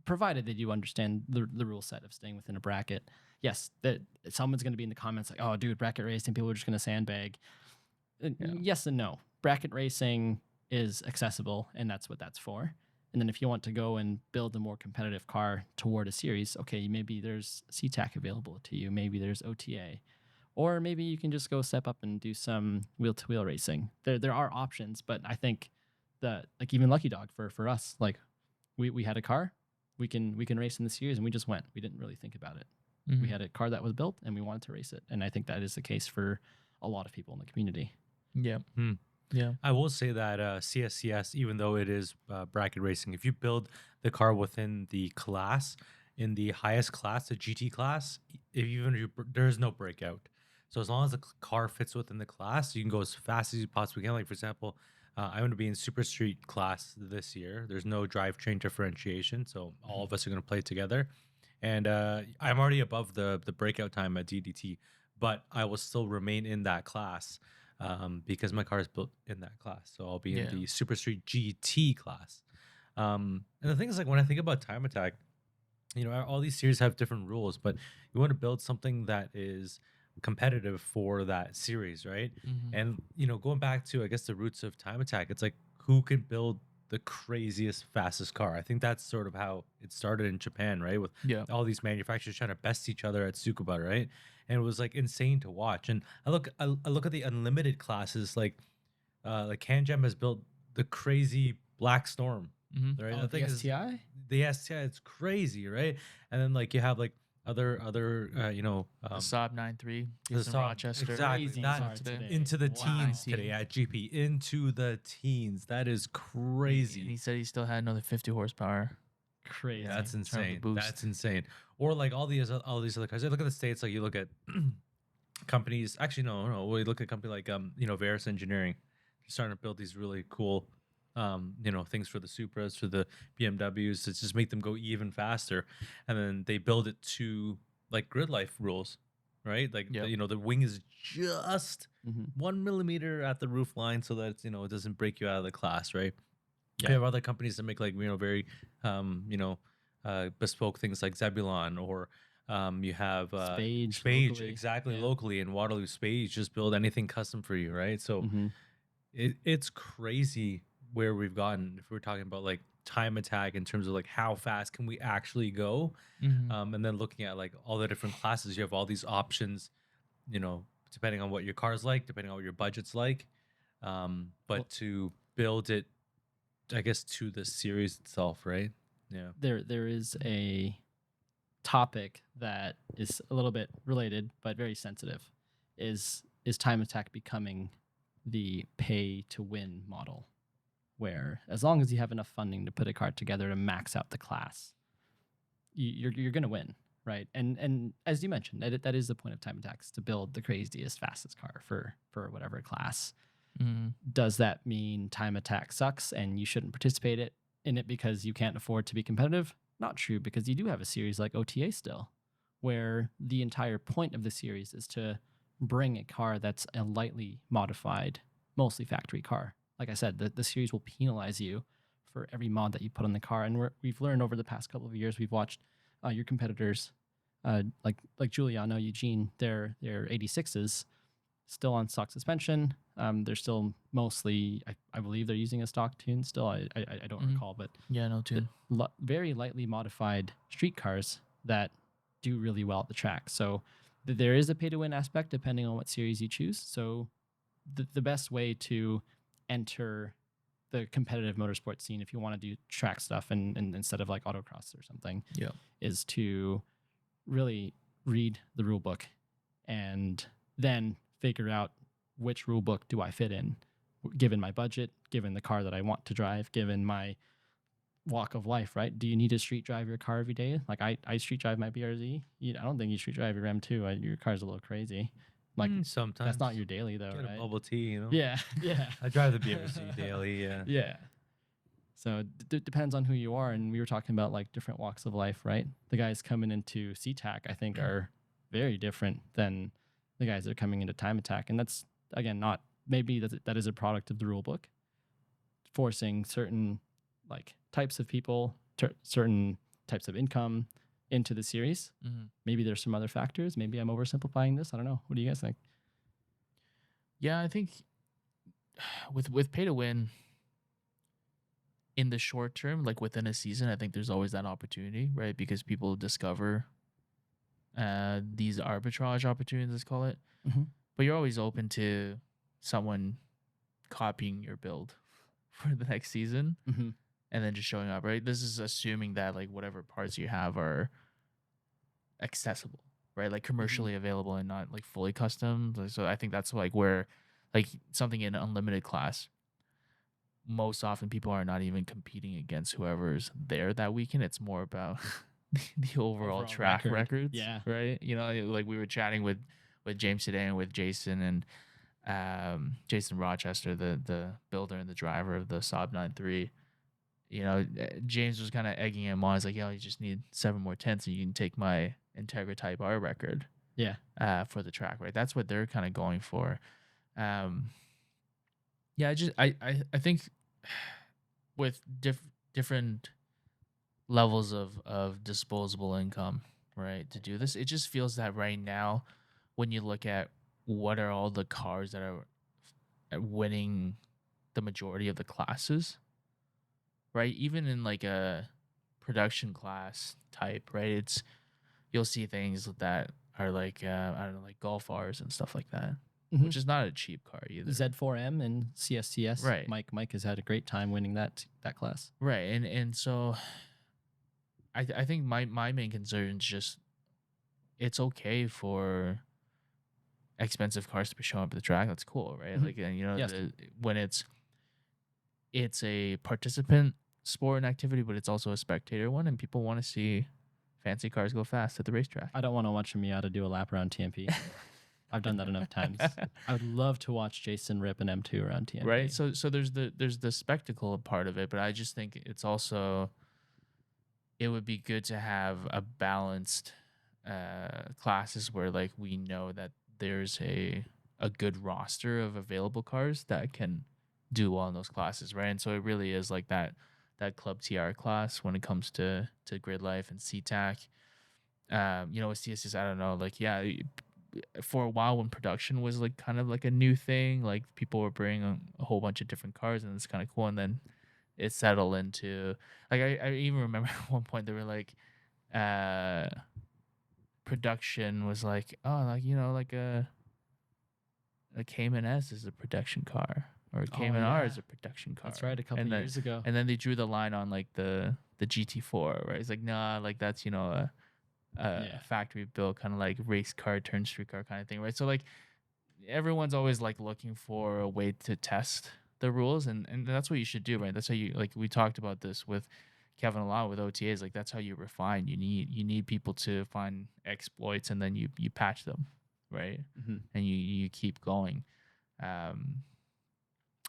provided that you understand the rule set of staying within a bracket. Yes, that someone's going to be in the comments like, "Oh, dude, bracket racing, people are just going to sandbag." Yeah. Yes and no. Bracket racing is accessible, and that's what that's for. And then if you want to go and build a more competitive car toward a series, okay, maybe there's CTAC available to you. Maybe there's OTA. Or maybe you can just go step up and do some wheel-to-wheel racing. There are options, but I think that like even Lucky Dog for us, like we had a car, we can race in the series, and we just went. We didn't really think about it. Mhm. We had a car that was built, and we wanted to race it. And I think that is the case for a lot of people in the community. Yeah. Hmm. Yeah. I will say that CSCS, even though it is bracket racing, if you build the car within the class, in the highest class, the GT class, if even if there's no breakout. So as long as the car fits within the class, you can go as fast as you possibly can. Like for example, I'm going to be in Super Street class this year. There's no drivetrain differentiation, so all of us are going to play together. And I'm already above the breakout time at DDT, but I will still remain in that class because my car is built in that class. So I'll be in Yeah. the Super Street GT class. And the thing is, like, when I think about Time Attack, all these series have different rules, but you want to build something that is competitive for that series, right? Mhm. And, going back to, I guess, the roots of Time Attack, it's like who can build the craziest, fastest car? I think that's sort of how it started in Japan, right? With Yeah. all these manufacturers trying to best each other at Tsukuba, right? And it was like insane to watch. And I look at the unlimited classes, like CanJam has built the crazy Black Storm, Mhm. right? Oh, I the think STI? the STI, it's crazy, right? And then like you have like other The Saab 93 the is in Saab- Rochester. exactly, Crazy that- car today. today. into the Wow. teens today at GP, into the teens. That is And crazy. he said he still had another 50 horsepower. Crazy. Yeah, that's in terms of insane. boost. That's insane. Or like all these other cars. You look at the states, like you look at companies. Actually, no. We look at a company like Varus Engineering. They're starting to build these really cool things for the Supras, for the BMWs to just make them go even faster. And then they build it to like grid life rules, right? Like Yep. the wing is just Mhm. 1 millimeter at the roof line so that it doesn't break you out of the class, right? Yeah. We have other companies that make like very bespoke things like Zebulon, or you have Spage locally. exactly, Yeah. locally in Waterloo. Spage just build anything custom for you, right? So Mhm. it's crazy where we've gotten. If we're talking about like Time Attack in terms of like how fast can we actually go, Mhm. and then looking at like all the different classes, you have all these options, depending on what your car's like, depending on what your budget's like, but Well- to build it, I guess, to the series itself, right? Yeah. There is a topic that is a little bit related but very sensitive. Is Time Attack becoming the pay to win model, where as long as you have enough funding to put a card together to max out the class, you're going to win, right? And as you mentioned, that is the point of Time Attacks, to build the craziest, fastest car for whatever class. Mhm. Does that mean Time Attack sucks and you shouldn't participate in it because you can't afford to be competitive? Not true, because you do have a series like OTA still, where the entire point of the series is to bring a car that's a lightly modified, mostly factory car. Like I said, the series will penalize you for every mod that you put on the car. And we've learned over the past couple of years, we've watched your competitors, like Giuliano, Eugene, their 86s, still on stock suspension. They're still mostly, I believe they're using a stock tune still. I don't Mhm. recall, but Yeah, no the tune. very lightly modified street cars that do really well at the track. So there is a pay to win aspect depending on what series you choose. So the best way to enter the competitive motorsport scene, if you want to do track stuff and instead of like autocross or something, Yeah. is to really read the rule book and then figure out which rule book do I fit in, given my budget, given the car that I want to drive, given my walk of life, right? Do you need to street drive your car every day? Like I street drive my BRZ. I don't think you street drive your M2. Your car's a little crazy. Like Sometimes that's not your daily though, get right? a bubble tea, Yeah, yeah. I drive the BRC daily. Yeah. Yeah. So it depends on who you are, and we were talking about like different walks of life, right? The guys coming into CTAC, I think, are very different than the guys that are coming into Time Attack, and that's again not maybe that is a product of the rule book, forcing certain like types of people, certain types of income into the series. Mhm. Maybe there's some other factors. Maybe I'm oversimplifying this. I don't know. What do you guys think? Yeah, I think with pay to win in the short term, like within a season, I think there's always that opportunity, right? Because people discover these arbitrage opportunities, let's call it. Mhm. But you're always open to someone copying your build for the next season Mm-hmm. and then just showing up, right? This is assuming that like whatever parts you have are accessible, right? Like commercially available and not like fully custom. So I think that's like where like something in unlimited class, most often people are not even competing against whoever's there that weekend. It's more about the overall track records. Yeah. Right. You know, like we were chatting with James today and with Jason and Jason Rochester, the builder and the driver of the Saab 9-3. You know, James was kind of egging him on. He's like, yo, you just need 7 more tenths and you can take my Integra Type R record. Yeah. For the track, right? That's what they're kind of going for. Yeah, I think with different levels of disposable income, right, to do this, it just feels that right now, when you look at what are all the cars that are winning the majority of the classes, right? Even in like a production class type, right? It's you'll see things that are like I don't know, like Golf Rs and stuff like that, Mhm. which is not a cheap car either. Z4M and CSTS. Right. Mike has had a great time winning that class. Right, and so I think my main concern is just it's okay for expensive cars to be showing up at the track. That's cool, right? Mhm. Like you know, Yes. when it's a participant sport and activity, but it's also a spectator one, and people want to see fancy cars go fast at the racetrack. I don't want to watch a Miata do a lap around TMP. I've done that enough times. I would love to watch Jason rip an M2 around TMP. Right. So there's the spectacle part of it, but I just think it's also it would be good to have a balanced classes where like we know that there's a good roster of available cars that can do well in those classes, right? And so it really is like that Club TR class when it comes to grid life and CTAC. You know, with CSS, I don't know, like yeah, for a while when production was like kind of like a new thing, like people were bringing a whole bunch of different cars and it's kind of cool, and then it settled into like I even remember at one point they were like production was like, oh, like you know, like a Cayman S is a production car or a Cayman R is a production car. That's right, a couple years ago. And then they drew the line on like the GT4, right? It's like, nah, like that's, you know, a factory built kind of like race car turn street car kind of thing, right? So like everyone's always like looking for a way to test the rules, and that's what you should do, right? That's how you, like we talked about this with Kevin a lot with OTAs, like that's how you refine. You need people to find exploits and then you patch them, right? Mhm. And you keep going. I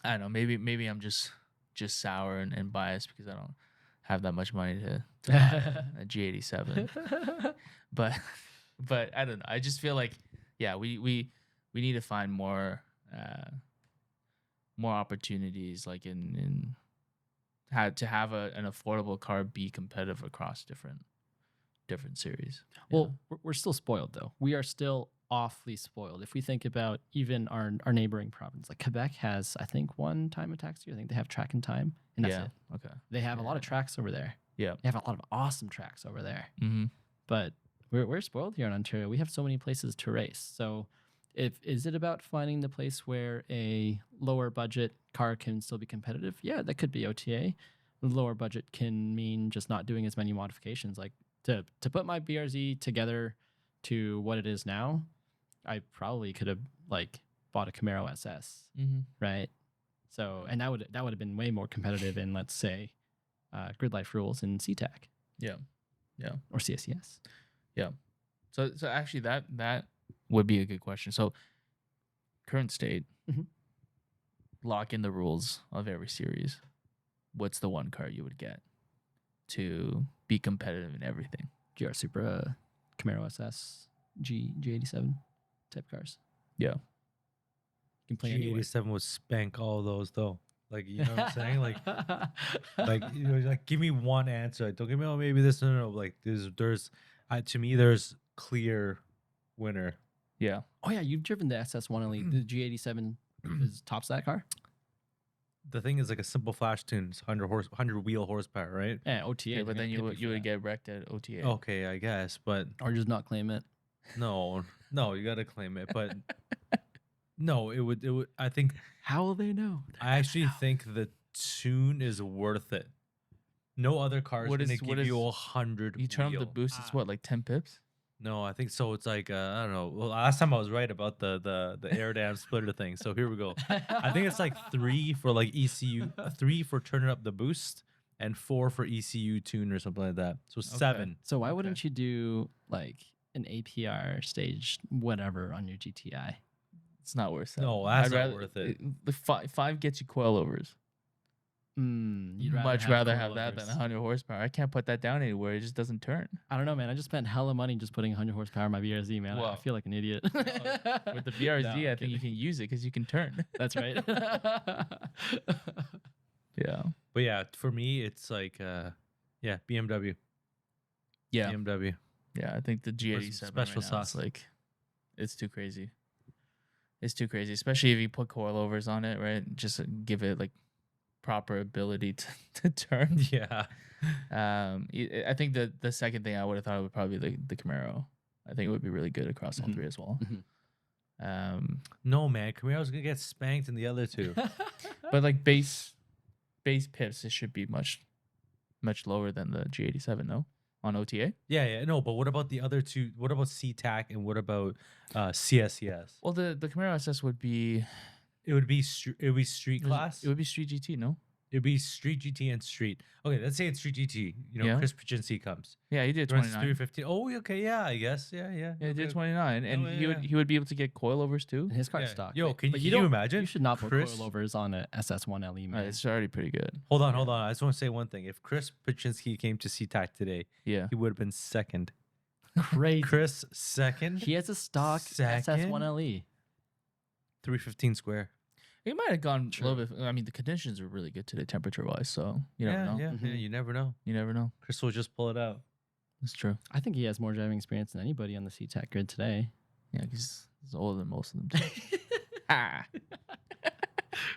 don't know, maybe I'm just sour and biased because I don't have that much money to buy a G87. but I don't know. I just feel like yeah, we need to find more opportunities like in how to have an affordable car be competitive across different series. Well, we're still spoiled though. We are still awfully spoiled. If we think about even our neighboring province, like Quebec has, I think, one time attack series. I think they have track and time, and that's it. Okay. They have a lot of tracks over there. Yeah. They have a lot of awesome tracks over there. Mm-hmm. But we're spoiled here in Ontario. We have so many places to race. So is it about finding the place where a lower budget car can still be competitive? Yeah, that could be OTA. Lower budget can mean just not doing as many modifications. Like to put my BRZ together to what it is now, I probably could have like bought a Camaro SS, Mm-hmm. right? So and that would have been way more competitive in, let's say, Grid Life Rules and CTAC. Yeah. Or CSCS. So actually that would be a good question. So current state, Mhm. lock in the rules of every series. What's the one car you would get to be competitive in everything? GR Supra, Camaro SS, G87 type cars. Yeah. You can play anywhere. G87 would spank all those though. Like, you know what I'm saying? Like you know, like give me one answer. Don't give me, oh, maybe this. No. Like there's to me, there's clear winner. Yeah. Oh yeah, you've driven the SS1 Elite. The G87 is tops that car. The thing is like a simple flash tune. It's 100 wheel horsepower, right? Yeah, OTA. Yeah, but then you would would get wrecked at OTA. Okay, I guess, but or just not claim it. no, you gotta claim it. But no, it would. I think How will they know? I actually think the tune is worth it. No other car is What gonna is- what give you is- 100. You turn up the wheel. boost. It's what, like 10 pips? No, I think so. It's like I don't know. Well, last time I was right about the air dam splitter thing. So here we go. I think it's like 3 for like ECU, 3 for turning up the boost, and 4 for ECU tune or something like that. So 7. So why Okay. wouldn't you do like an APR stage whatever on your GTI? It's not worth it. No, that's not worth it. The five gets you coilovers. You'd Much rather have that coilovers. than 100 horsepower. I can't put that down anywhere. It just doesn't turn. I don't know, man. I just spent hella money just putting 100 horsepower in my BRZ, man. I Well, feel like an idiot. With the BRZ, No, I'm I think you kidding. can use it because you can turn. That's right. Yeah. But yeah, for me, it's like BMW. Yeah. BMW. Yeah. I think the G87 special right now is sauce. like, it's too crazy. It's too crazy, especially if you put coilovers on it, right? Just give it like proper ability to turn. Yeah. I think the second thing I would have thought would probably be the Camaro. I think it would be really good across all Mhm. three as well. Mhm. No, man. Camaro's gonna get spanked in the other two. But like base pips, it should be much lower than the G87. No, on OTA. Yeah. No, but what about the other two? What about SeaTac and what about CSES? Well, the Camaro SS would be It would be street class. It would be Street GT. No. It'd be street GT and street. Okay, let's say it's street GT. You know, Yeah. Chris Paczynski comes. Yeah, he did Runs 29. 315. Oh, okay, yeah, I guess. Yeah. Yeah, he did okay. 29, and Oh, he would be able to get coilovers too. And his car's Yeah. stock. Yo, Wait, can but you don't- imagine? You should not put Chris- coilovers on a SS1 LE, man. It's already pretty good. Hold on. I just want to say one thing. If Chris Paczynski came to SeaTac today, Yeah. he would have been second. crazy. Chris second. He has a stock SS1 LE. 315 square. He might have gone True. a little bit. I mean, the conditions are really good today, temperature wise. So you never know. Yeah. Mhm. You never know. You never know. Chris will just pull it out. That's true. I think he has more driving experience than anybody on the CTAC grid today. Yeah, because he's older than most of them. Ah.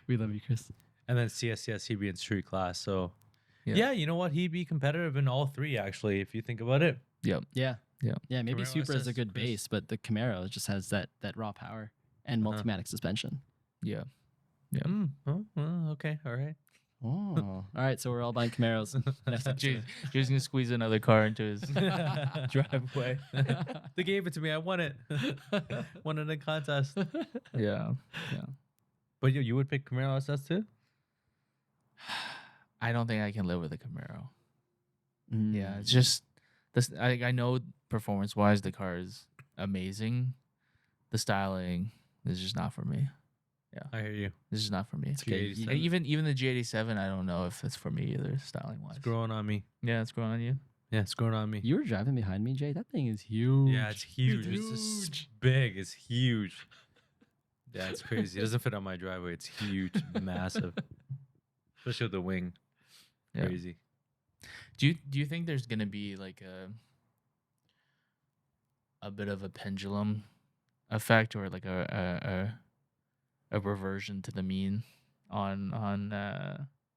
We love you, Chris. And then CSCS, he'd be in street class. So Yeah. yeah, you know what? He'd be competitive in all three, actually, if you think about it. Yep. Yeah. Yeah. Yeah, maybe Camaro Supra is a SS, good Chris. base, but the Camaro just has that raw power and Uh-huh. multimatic suspension. Yeah. Oh, well, okay. All right. Oh. All right, so we're all buying Camaros. Next episode. Jay's gonna squeeze another car into his driveway. They gave it to me. I won it. Won it in a contest. Yeah. But you would pick Camaro SS too? I don't think I can live with a Camaro. Yeah, Mm. it's just this. I know performance wise, the car is amazing. The styling is just not for me. I hear you. This is not for me. It's okay. G87. And even the G87, I don't know if it's for me either, styling wise. It's growing on me. Yeah, it's growing on you. Yeah, it's growing on me. You were driving behind me, Jay. That thing is huge. Yeah, it's huge. It's just big. It's huge. Yeah, it's crazy. It doesn't fit on my driveway. It's huge, massive. Especially with the wing. Yeah. Crazy. Do you think there's gonna be like a bit of a pendulum effect or like a reversion to the mean on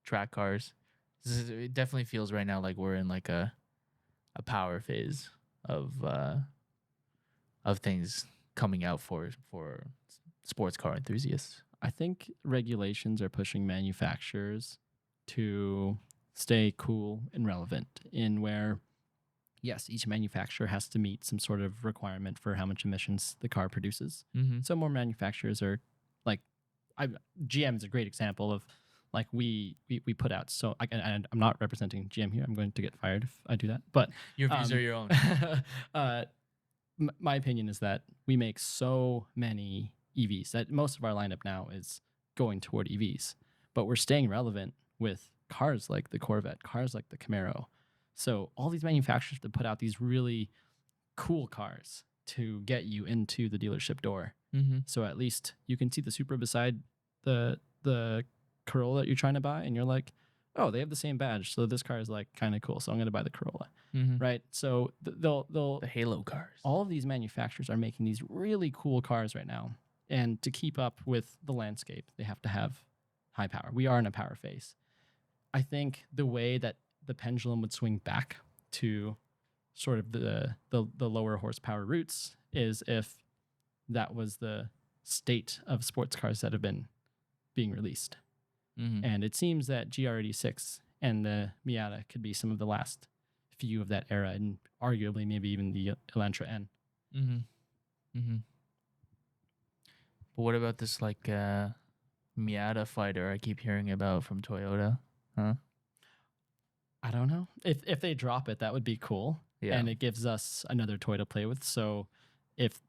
track cars? It definitely feels right now like we're in like a power phase of things coming out for sports car enthusiasts. I think regulations are pushing manufacturers to stay cool and relevant in where, yes, each manufacturer has to meet some sort of requirement for how much emissions the car produces. Mm-hmm. So more manufacturers are like, GM is a great example of like we put out and I'm not representing GM here. I'm going to get fired if I do that. But Your views are your own. my opinion is that we make so many EVs that most of our lineup now is going toward EVs, but we're staying relevant with cars like the Corvette, cars like the Camaro. So all these manufacturers that put out these really cool cars to get you into the dealership door. Mm-hmm. So at least you can see the Supra beside the Corolla that you're trying to buy, and you're like, oh, they have the same badge, so this car is like kind of cool. So I'm going to buy the Corolla, Mm-hmm. right? So they'll The Halo cars. all of these manufacturers are making these really cool cars right now, and to keep up with the landscape, they have to have high power. We are in a power phase. I think the way that the pendulum would swing back to sort of the lower horsepower routes is if that was the state of sports cars that have been being released. Mm-hmm. And it seems that GR86 and the Miata could be some of the last few of that era, and arguably maybe even the Elantra N. Mm-hmm. Mm-hmm. But what about this like Miata fighter I keep hearing about from Toyota? Huh? I don't know. If they drop it, that would be cool. Yeah. And it gives us another toy to play with. So if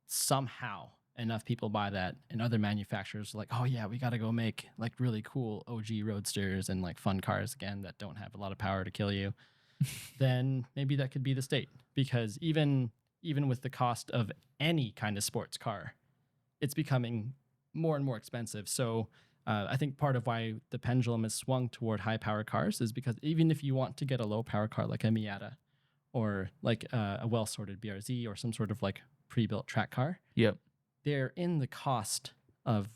somehow enough people buy that and other manufacturers are like, oh yeah, we gotta go make like really cool OG roadsters and like fun cars again that don't have a lot of power to kill you, then maybe that could be the state. Because even with the cost of any kind of sports car, it's becoming more and more expensive. So I think part of why the pendulum is swung toward high power cars is because even if you want to get a low power car like a Miata or like a well sorted BRZ or some sort of like pre built track car, Yep. they're in the cost of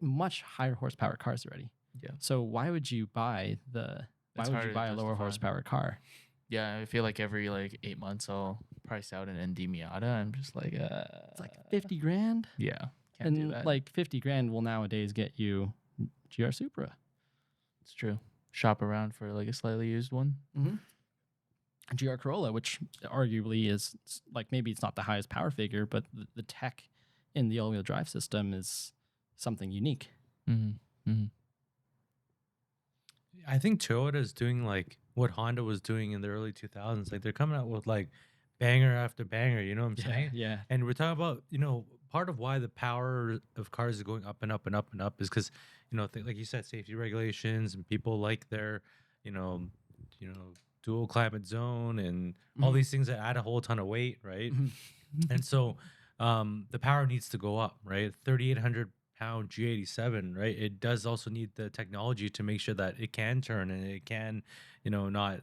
much higher horsepower cars already. Yeah. So why would you buy Why It's would hard you to buy a lower justify. horsepower car? Yeah, I feel like every like 8 months I'll price out an ND Miata. I'm just like, It's like 50 grand. Yeah, can't do And that. like 50 grand will nowadays get you GR Supra. It's true. Shop around for like a slightly used one. Mm-hmm. GR Corolla, which arguably is like maybe it's not the highest power figure, but the tech in the all-wheel drive system is something unique. Mm-hmm. Mm-hmm. I think Toyota is doing like what Honda was doing in the early 2000s. Like they're coming out with like banger after banger. You know what I'm saying? Yeah. And we're talking about, part of why the power of cars is going up and up and up and up is because, like you said, safety regulations and people like their, you know, dual climate zone and all Mhm. these things that add a whole ton of weight, right? Mhm. And so the power needs to go up, right? 3,800-pound G87, right? It does also need the technology to make sure that it can turn and it can, not,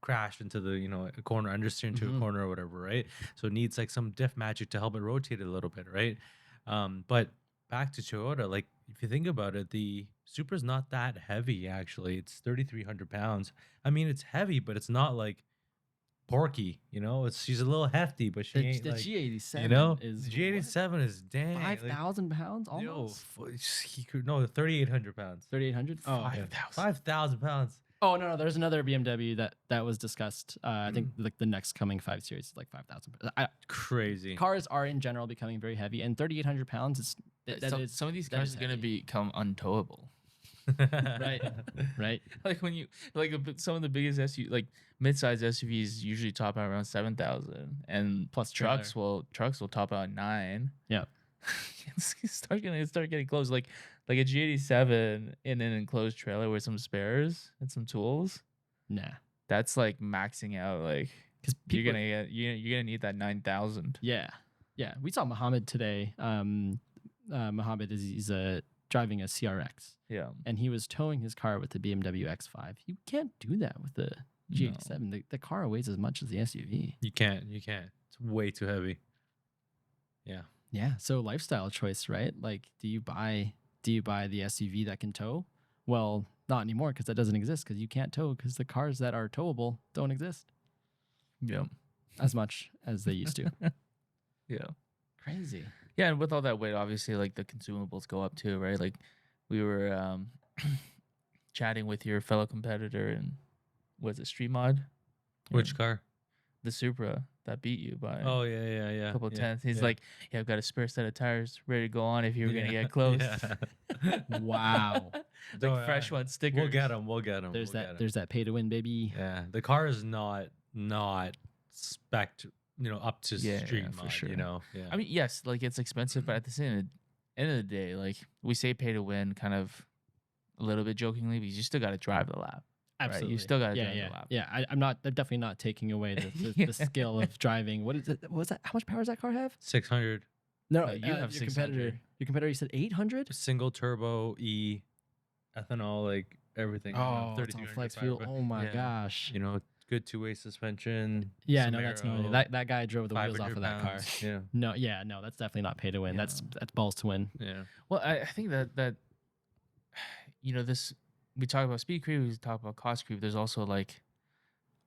crash into the, a corner, understeer into Mhm. a corner or whatever, right? So it needs like some diff magic to help it rotate a little bit, right? But back to Toyota, like if you think about it, the Supra's not that heavy actually. It's 3,300 pounds. I mean, it's heavy, but it's not like porky, she's a little hefty, but she The, ain't the like, G87 is the G87 is dang, like, 5,000 pounds yo, almost. he could, no, 3,800 pounds. 3,800. Oh, okay. 5,000 pounds. Oh no, there's another BMW that was discussed. I think like the next coming 5 Series is like 5,000. Crazy. Cars are in general becoming very heavy, and 3,800 pounds is Some of these that cars is are gonna heavy. become untowable. Right. Right. Like when you like some of the biggest SUV, like mid-size SUVs, usually top out around 7,000, and Plus trucks will top out 9. Yeah. it's start getting close. Like a G87 in an enclosed trailer with some spares and some tools. Nah. That's like maxing out. Like Because you're gonna need that 9,000. Yeah. Yeah. We saw Muhammad today. Muhammad he's driving a CRX, Yeah. and he was towing his car with the BMW X5. You can't do that with the G87. The car weighs as much as the SUV. You can't. It's way too heavy. Yeah. Yeah. So lifestyle choice, right? Like, do you buy the SUV that can tow? Well, not anymore because that doesn't exist because you can't tow because the cars that are towable don't exist Yeah. as much as they used to. Yeah. Crazy. Yeah, and with all that weight, obviously, like the consumables go up too, right? Like we were chatting with your fellow competitor and was it Street Mod? Which car? The Supra that beat you by Oh yeah. a couple yeah, tenths. He's yeah. like, yeah, I've got a spare set of tires ready to go on if you were gonna get close. Yeah. Wow. Like Don't- fresh one stickers. We'll get them. We'll get them. There's that pay to win, baby. Yeah, the car is not spec, up to Yeah, street yeah, for mod, sure. Yeah. I mean, yes, like it's expensive, but at the end of the day, like we say pay to win kind of a little bit jokingly, but you still gotta drive the lap. Absolutely. You still gotta yeah, drive yeah, the lap. yeah. I'm definitely not taking away the Yeah. skill of driving. What is it? What was that? How much power does that car have? 600 No, No, you have your 600. competitor. Your competitor, you said 800. single turbo E, ethanol, like everything. Oh, it's on 3,300 flex fuel. firepower. Oh my Yeah. gosh. Good two-way suspension. Yeah, no, that's no. Subaru, That guy drove the wheels off 500 of that car. pounds. Yeah, No, yeah, no, that's definitely not pay to win. Yeah. That's balls to win. yeah. Well, I think that this we talk about speed creep, we talk about cost creep. There's also like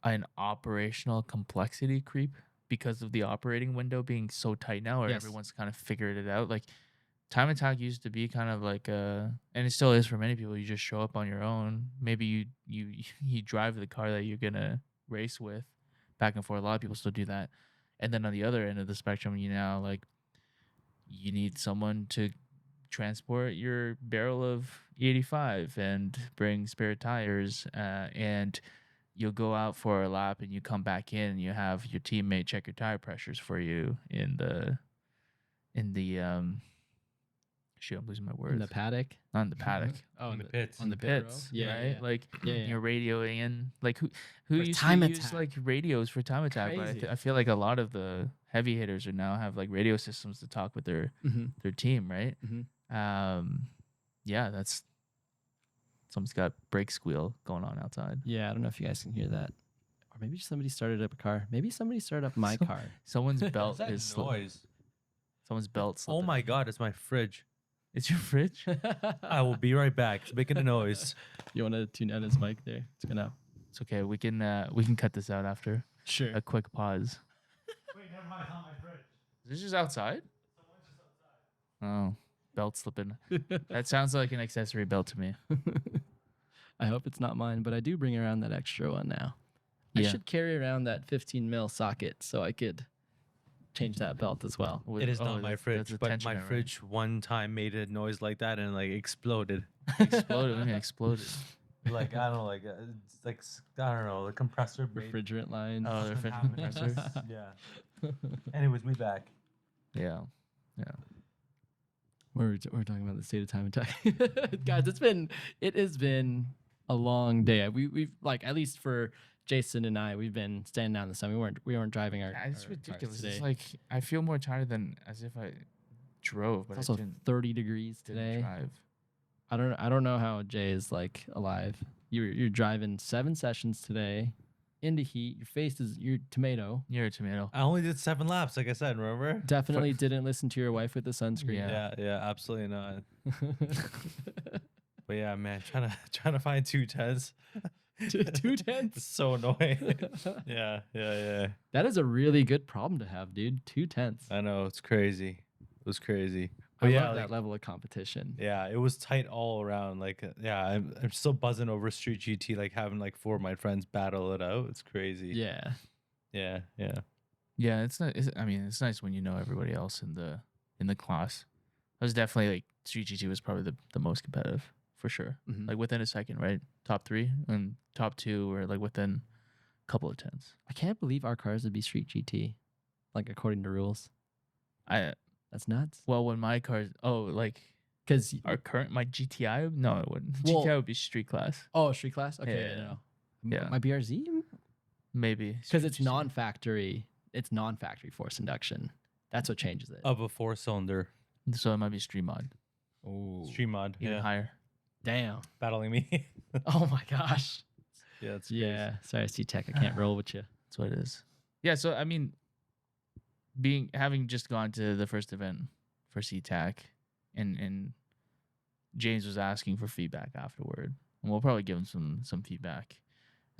an operational complexity creep because of the operating window being so tight now, where Yes. everyone's kind of figured it out. Like time attack used to be kind of like and it still is for many people. You just show up on your own. Maybe you drive the car that you're gonna race with back and forth. A lot of people still do that. And then on the other end of the spectrum, you know, like you need someone to transport your barrel of E85 and bring spare tires, and you'll go out for a lap and you come back in and you have your teammate check your tire pressures for you in the shoot, I'm losing my words. In the paddock. Not in the paddock. Oh, In the pits. On the pit row? pits, Yeah, right? yeah. Like Yeah, yeah. you're radioing in. Like who For used time to use attack. like radios for time attack? But Crazy. I feel like a lot of the heavy hitters are now have like radio systems to talk with their team, right? Yeah, that's someone's got brake squeal going on outside. Yeah, I don't know if you guys can hear that. Or maybe somebody started up a car. Maybe somebody started up my So- car. Someone's What's belt that is noise? someone's belt. Oh slipping. my god, it's my fridge. It's your fridge. I will be right back. It's making a noise. You want to tune out his mic there? It's gonna. It's okay. We can cut this out after Sure. a quick pause. Wait, never mind. It's not my fridge. Is this just outside? Oh, belt slipping. That sounds like an accessory belt to me. I hope it's not mine, but I do bring around that extra one now. I Yeah. should carry around that 15 mil socket so I could change that belt as well. With- It is oh, not my that's fridge, a but tension my vent, right? fridge one time made a noise like that and like exploded. Exploded. I mean, exploded. Like I don't know, like it's like I don't know, the compressor made Refrigerant lines. Oh, the something refrigerant happen. compressor. Yeah. Anyways, we back. Yeah. We're talking about the state of time attack. Guys, it has been a long day. We've like, at least for Jason and I, we've been standing out in the sun. We weren't driving our. Yeah, it's our cars ridiculous. today. It's like I feel more tired than as if I drove, but It's I also didn't, 30 degrees didn't today. drive. I don't know how Jay is like alive. You're driving 7 sessions today, into heat. Your face is your tomato. You're a tomato. I only did 7 laps, like I said, remember? Definitely didn't listen to your wife with the sunscreen. Yeah. Yeah, absolutely not. But yeah, man, trying to find 210s. 210s? It's so annoying. Yeah. That is a really good problem to have, dude. 2/10. I know, it's crazy. It was crazy. I But yeah, love like, that level of competition. yeah, it was tight all around. Like, yeah, I'm still buzzing over Street GT, like having like 4 of my friends battle it out. It's crazy. Yeah. Yeah. Yeah, it's not. I mean, it's nice when you know everybody else in the class. I was definitely like Street GT was probably the most competitive for sure. Mhm. Like within a second, right? Top 3 and top 2 were like within a couple of tenths. I can't believe our cars would be Street GT, like according to rules. That's nuts. Well, when my cars, like Because my GTI, no, it wouldn't. Well- GTI would be street class, street class. Okay, Yeah. no. Yeah. My BRZ maybe because it's Street GT. non-factory. It's non-factory force induction. That's what changes it. Of a 4-cylinder So it might be street mod, Oh, stream mod. even Yeah. higher. damn. Battling me. Oh my gosh. Yeah, it's crazy. Yeah. Sorry, C-Tech. I can't roll with you. That's what it is. Yeah. So I mean, having just gone to the first event for CTAC, and James was asking for feedback afterward, and we'll probably give him some feedback.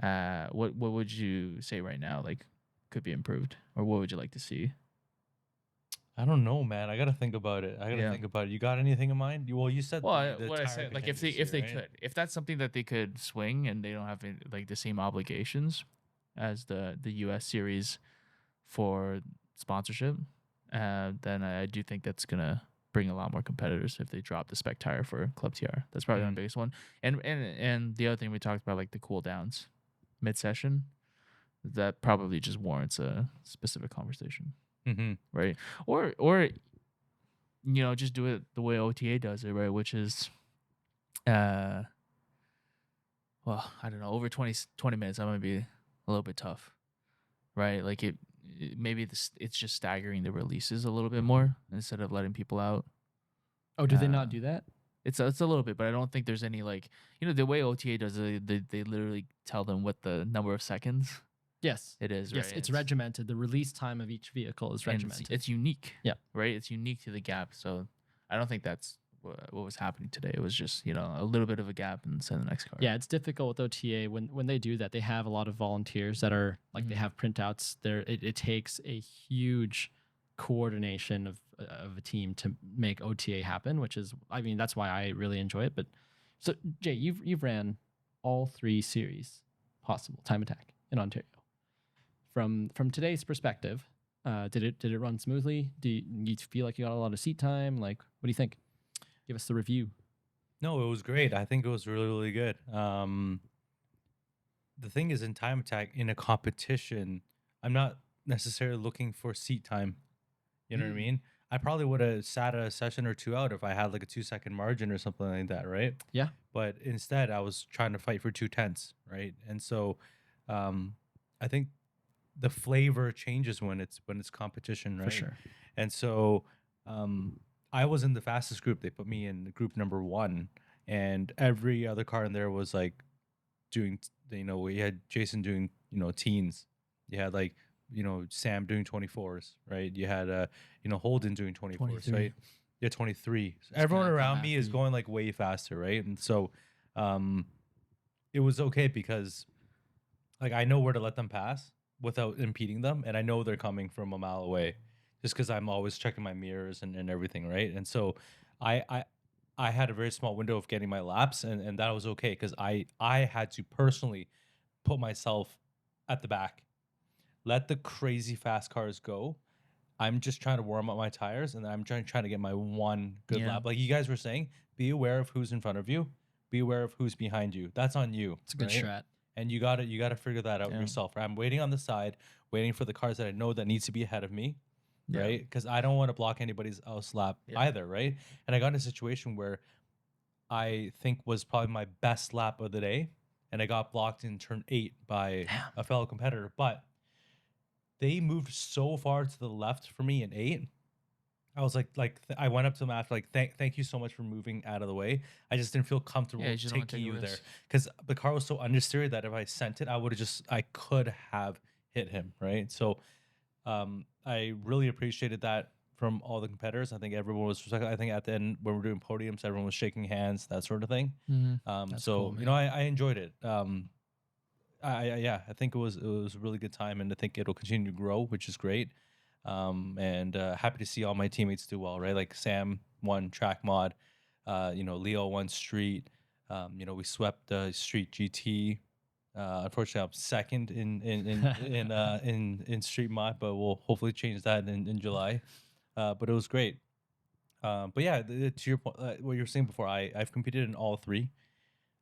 What would you say right now? Like, could be improved, or what would you like to see? I don't know, man. I gotta think about it. Yeah. You got anything in mind? You said. Well, the what I tire said, like if contingency, they right? could, if that's something that they could swing and they don't have like the same obligations as the US series for sponsorship, then I do think that's gonna bring a lot more competitors if they drop the spec tire for Club TR. That's probably Mhm. the biggest one. And the other thing we talked about, like the cool downs mid session, that probably just warrants a specific conversation, Mhm. right? Or just do it the way OTA does it, right? Which is well, I don't know, over 20 minutes that might be a little bit tough, right? Like maybe it's just staggering the releases a little bit more instead of letting people out. Oh, do they Uh, not do that? It's a little bit, but I don't think there's any like, the way OTA does it, they literally tell them what the number of seconds Yes. it is, Yes, right? it's regimented. The release time of each vehicle is and regimented. it's unique. Yeah. Right? It's unique to the gap. So I don't think that's what was happening today. It was just, a little bit of a gap and send the next car. Yeah, it's difficult with OTA when they do that. They have a lot of volunteers that are like they Mhm. have printouts. It takes a huge coordination of a team to make OTA happen, which is, I mean, that's why I really enjoy it. But so Jay, you've ran all 3 series possible time attack in Ontario. From today's perspective, Did it run smoothly? Do you feel like you got a lot of seat time? Like, what do you think? Give us the review. No, it was great. I think it was really, really good. The thing is, in Time Attack, in a competition, I'm not necessarily looking for seat time. You know what I Mm. mean? I probably would have sat a session or two out if I had like a 2 second margin or something like that, right? Yeah, But instead, I was trying to fight for 2/10, right? And so, um, I think the flavor changes when it's competition, for right? sure. And so, um, I was in the fastest group. They put me in group number one, and every other car in there was like doing, we had Jason doing, teens. You had like, Sam doing 24s, right? You had, Holden doing 24s, 23. right? Yeah, 23. So Just everyone gonna come around me after is you. going like way faster, right? And so, um, it was okay because like I know where to let them pass without impeding them, and I know they're coming from a mile away, just because I'm always checking my mirrors and everything, right? And so, I I I had a very small window of getting my laps, and that was okay because I had to personally put myself at the back, let the crazy fast cars go. I'm just trying to warm up my tires, and then I'm trying to get my one good Yeah. lap. Like you guys were saying, be aware of who's in front of you, be aware of who's behind you. That's on you, It's a good right? strat. And you got to figure that out Yeah. yourself. Right? I'm waiting on the side, waiting for the cars that I know that needs to be ahead of me, Yeah. right? Because I don't want to block anybody's else lap Yeah. either, right? And I got in a situation where I think was probably my best lap of the day, and I got blocked in turn 8 by Damn. a fellow competitor, but they moved so far to the left for me in 8. I was I went up to them after like thank you so much for moving out of the way. I just didn't feel comfortable Yeah, you just don't wanna taking take a you there risk. because the car was so understeered that if I sent it, I could have hit him, right? So I really appreciated that from all the competitors. I think everyone was I think at the end when we're doing podiums, everyone was shaking hands, that sort of thing. That's So cool, you know, man. I enjoyed it. Yeah, I think it was a really good time, and I think it'll continue to grow, which is great. And happy to see all my teammates do well, right? Like Sam won track mod, Leo won street. We swept street GT. Unfortunately, I'm second in street mod, but we'll hopefully change that in July. But it was great. But yeah, to your point, what you were saying before, I've competed in all three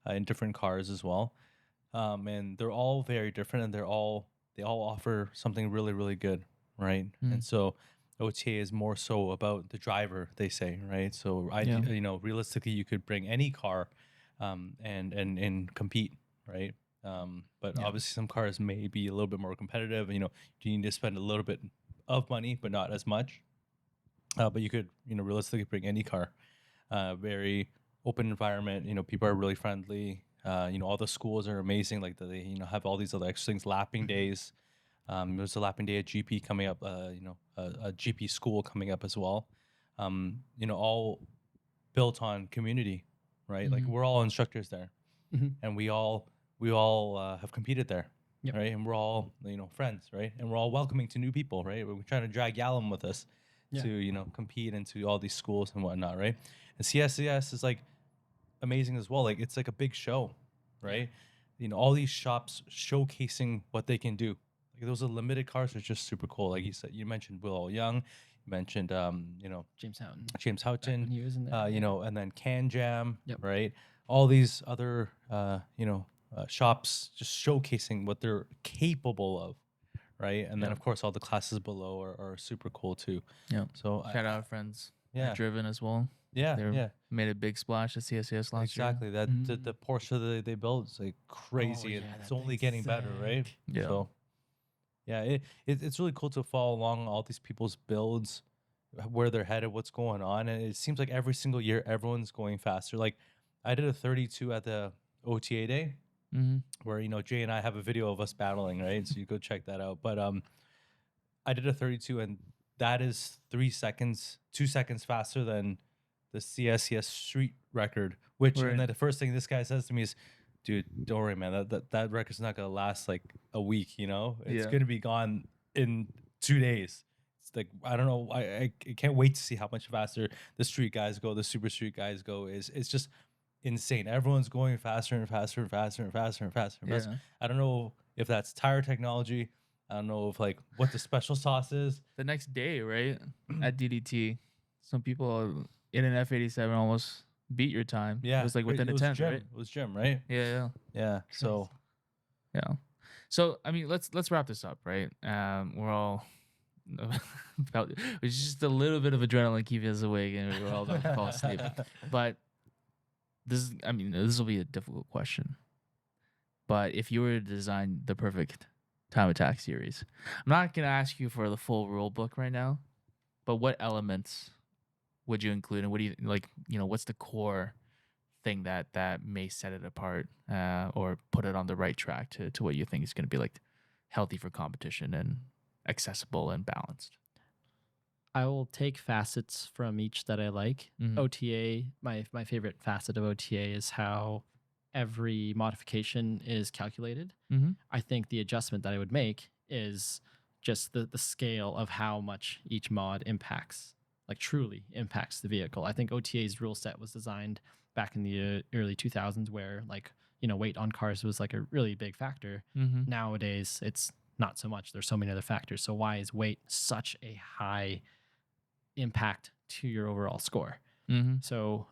in different cars as well, and they're all very different, and they all offer something really really good, right? Mm. And so OTA is more so about the driver, they say, right? So Yeah. realistically, you could bring any car, and compete, right? But Yeah. obviously, some cars may be a little bit more competitive. You need to spend a little bit of money, but not as much. But you could, realistically bring any car. Very open environment. People are really friendly. All the schools are amazing. Like they, have all these other extra things. Lapping days. There's a lapping day at GP coming up. A GP school coming up as well. All built on community, right? Like Mhm. we're all instructors there, Mhm. and we all have competed there, Yep. right? And we're all friends, right? And we're all welcoming to new people, right? We're trying to drag Yalom with us Yeah. to compete into all these schools and whatnot, right? And CSCS is like amazing as well. Like it's like a big show, right? All these shops showcasing what they can do. Like those are limited cars are just super cool. Like you said, you mentioned Will Young, you mentioned James Houghton. James Back when Houghton, he was in there. and then Can Jam, Yep. right? All these other shops just showcasing what they're capable of, right? And then Yeah. of course all the classes below are super cool too. Yeah. So Shout out friends. yeah, Driven as well. yeah, They yeah. made a big splash at CSCS last Exactly. That the Porsche that they built is like crazy. yeah, It's that only thing's getting better, right? sick. year. Yeah. So yeah, it's really cool to follow along all these people's builds, where they're headed, what's going on, and it seems like every single year everyone's going faster. Like I did a 32 at the OTA day, Mm-hmm. where Jay and I have a video of us battling, right? So you go check that out. But I did a 32, and that is 3 seconds, 2 seconds faster than the CSCS street record. Which Right. and then the first thing this guy says to me is, "Dude, don't worry, man. That record's not gonna last like a week. It's Yeah. gonna be gone in 2 days." It's like I don't know. I can't wait to see how much faster the street guys go, the super street guys go. It's just insane. Everyone's going faster and faster and faster and faster and faster and faster. Yeah. I don't know if that's tire technology. I don't know if like what the special sauce is. The next day, right at DDT, some people in an F87 almost beat your time. Yeah, it was like within it a was tenth, Jim. right? It was Jim, right? Yeah, Yeah. So yeah. So I mean, let's wrap this up, right? We're all felt it's just a little bit of adrenaline keeping us awake, and we're all about to fall asleep. But this will be a difficult question. But if you were to design the perfect time attack series, I'm not gonna ask you for the full rule book right now, but what elements would you include, and what do you like? What's the core thing that may set it apart, or put it on the right track to what you think is going to be like healthy for competition and accessible and balanced? I will take facets from each that I like. Mhm. OTA, my favorite facet of OTA is how every modification is calculated. Mhm. I think the adjustment that I would make is just the scale of how much each mod impacts, like truly impacts the vehicle. I think OTA's rule set was designed back in the early 2000s where like, weight on cars was like a really big factor. Mhm. Nowadays, it's not so much. There's so many other factors. So why is weight such a high impact to your overall score? Mhm. So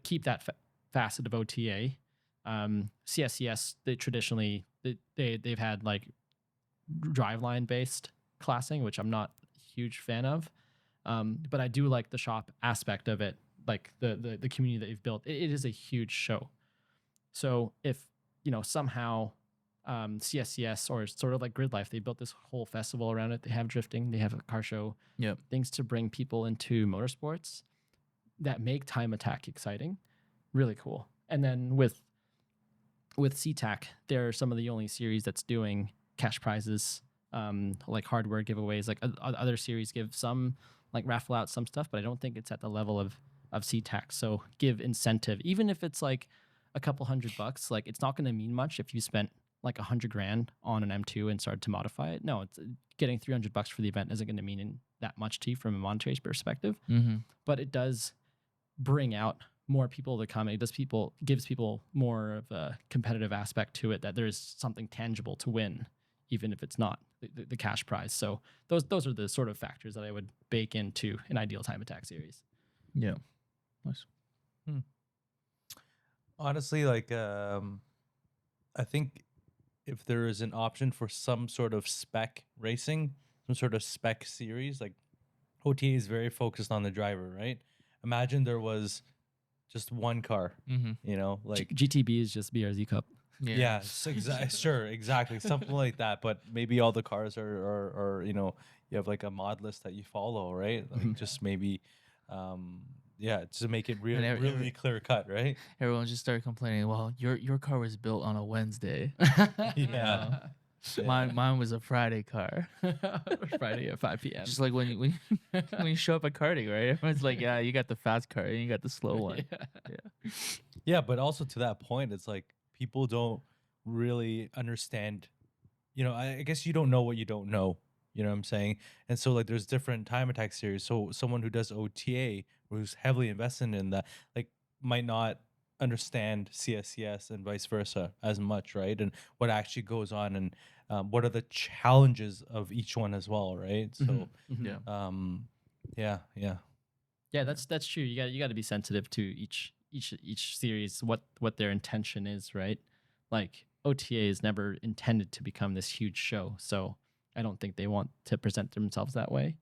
keep that facet of OTA. CSCS, they traditionally they've had like driveline based classing, which I'm not a huge fan of. But I do like the shop aspect of it, like the community that you've built. It is a huge show. So if somehow CSCS or sort of like Grid Life, they built this whole festival around it. They have drifting, they have a car show, Yep. things to bring people into motorsports that make time attack exciting. Really cool. And then with CTAC, they're some of the only series that's doing cash prizes, like hardware giveaways. Like other series give some, like raffle out some stuff, but I don't think it's at the level of CTAC. So give incentive, even if it's like a couple $100. Like it's not going to mean much if you spent like $100,000 on an M2 and started to modify it. No, it's getting $300 for the event isn't going to mean that much to you from a monetary perspective. Mhm. But it does bring out more people to come. It gives people more of a competitive aspect to it, that there is something tangible to win, even if it's not the cash prize. So those are the sort of factors that I would bake into an ideal time attack series. Yeah. Nice. honestly, like I think if there is an option for some sort of spec racing, some sort of spec series, like OTA is very focused on the driver, right? Imagine there was just one car, Mhm. like GTB is just BRZ Cup. yeah, sure, exactly, something like that. But maybe all the cars are you have like a mod list that you follow, right? Like just maybe, yeah, to make it really really clear cut, right? Everyone just started complaining. Well, your car was built on a Wednesday. Yeah. Mine was a Friday car. Friday at 5 p.m. Just like when you when you show up at karting, right? Everyone's like, yeah, you got the fast car and you got the slow one. Yeah, but also to that point, it's like people don't really understand. I guess you don't know what you don't know. You know what I'm saying? And so like there's different time attack series. So someone who does OTA, who's heavily invested in that, like might not understand CSCS and vice versa as much, right? And what actually goes on, and what are the challenges of each one as well, right? So Yeah. Yeah, that's true. You got to be sensitive to each series, what their intention is, right? Like OTA is never intended to become this huge show, so I don't think they want to present themselves that way.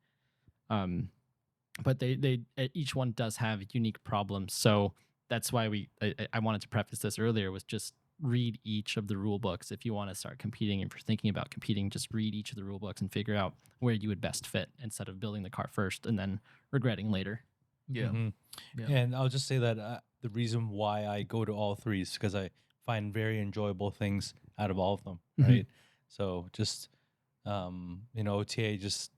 But they each one does have unique problems, so that's why I wanted to preface this earlier with just read each of the rule books. If you want to start competing, if you're thinking about competing, just read each of the rule books and figure out where you would best fit instead of building the car first and then regretting later. Yeah. Mhm. Yeah. And I'll just say that the reason why I go to all three is because I find very enjoyable things out of all of them, Mhm. right? So just OTA just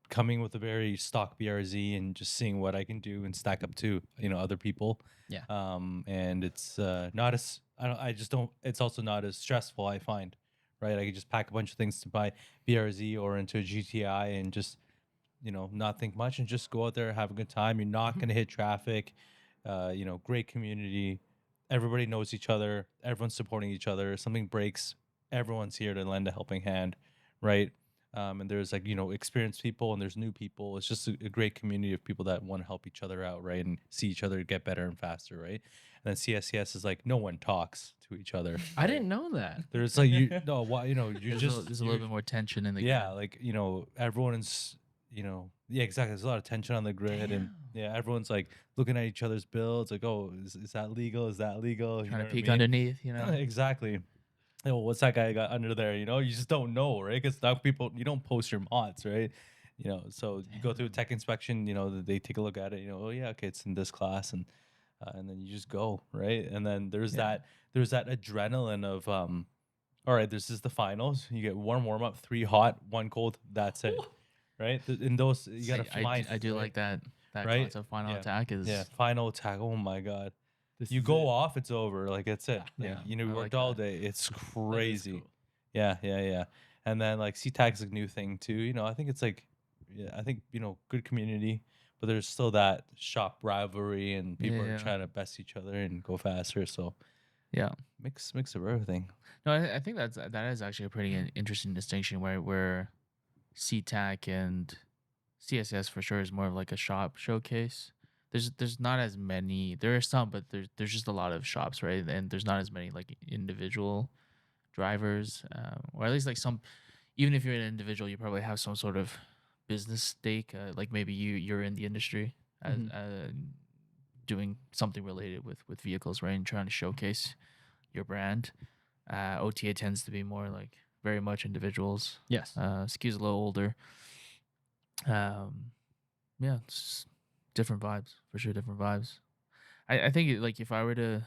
coming with a very stock BRZ and just seeing what I can do and stack up to other people. Yeah. And it's not as I just don't. It's also not as stressful, I find, right? I can just pack a bunch of things to buy BRZ or into a GTI and just not think much and just go out there, have a good time. You're not going to hit traffic. Great community. Everybody knows each other. Everyone's supporting each other. If something breaks, everyone's here to lend a helping hand, right? and there's like experienced people and there's new people. It's just a great community of people that want to help each other out, right, and see each other get better and faster, right. And then CSCS is like no one talks to each other. I right? didn't know that. There's like you no why you're There's a little bit more tension in the yeah, like everyone's yeah, exactly. There's a lot of tension on the grid, and yeah, everyone's like looking at each other's builds, like, oh, is that legal? Is that legal? You trying know to what I peek mean? underneath, you know. Exactly. Oh, what's that guy got under there? You just don't know, right? Because now people, you don't post your mods, right? So you go through a tech inspection. They take a look at it. Oh yeah, okay, it's in this class, and then you just go, right? And then there's Yeah. that adrenaline of all right, this is the finals. You get one warm up, 3 hot, 1 cold. That's it, right? In those, you gotta I find. do right? like that Right? concept. Final Yeah. attack is Yeah, final attack. Oh my god. This You is go it. off, it's over. Like it's it. Yeah. Like, I you like worked all that. day. It's That is crazy. cool. Yeah, yeah, yeah. And then like CTAG's a new thing too. I think it's like, yeah, I think good community, but there's still that shop rivalry and people Yeah. are trying to best each other and go faster. So yeah. mix of everything. No, I think that is actually a pretty interesting distinction where CTAC and CSS for sure is more of like a shop showcase. There's not as many. There are some, but there's just a lot of shops, right? And there's not as many like individual drivers, or at least like some. Even if you're an individual, you probably have some sort of business stake. Like maybe you're in the industry as doing something related with vehicles, right? And trying to showcase your brand. OTA tends to be more like very much individuals. Yes. Skews a little older. Yeah, it's different vibes for sure. Different vibes. I think like if I were to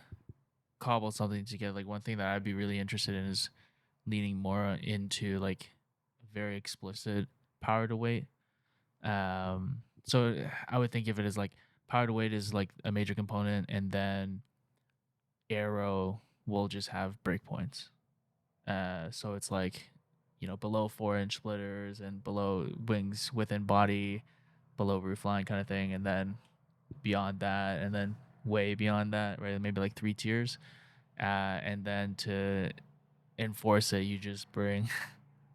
cobble something together, like one thing that I'd be really interested in is leaning more into like very explicit power to weight. So I would think of it as like power to weight is like a major component, and then aero will just have breakpoints. So it's like below 4-inch splitters and below wings within body, below roof line kind of thing, and then beyond that, and then way beyond that, right? Maybe like 3 tiers. And then to enforce it, you just bring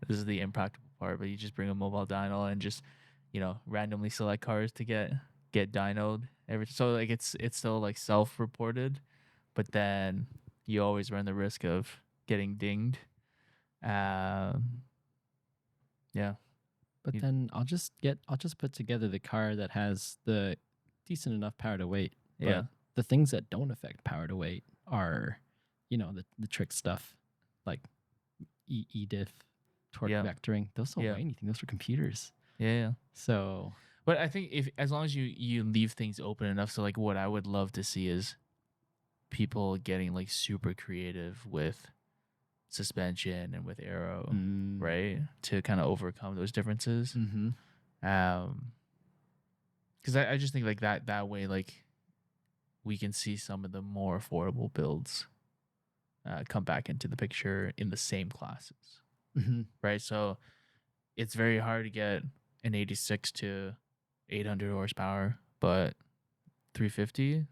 this is the impractical part, but you just bring a mobile dyno and just randomly select cars to get dynoed so like it's still like self-reported, but then you always run the risk of getting dinged. Yeah. But You- then I'll just put together the car that has the decent enough power to weight. But Yeah. the things that don't affect power to weight are, the trick stuff like EDIF, torque Yeah. vectoring. Those don't Yeah. weigh anything. Those are computers. Yeah. So But I think if as long as you leave things open enough, so like what I would love to see is people getting like super creative with suspension and with aero, right? To kind of overcome those differences. Mm-hmm. Because I just think like that way, like we can see some of the more affordable builds come back into the picture in the same classes, Mm-hmm. right? So it's very hard to get an 86 to 800 horsepower, but 350,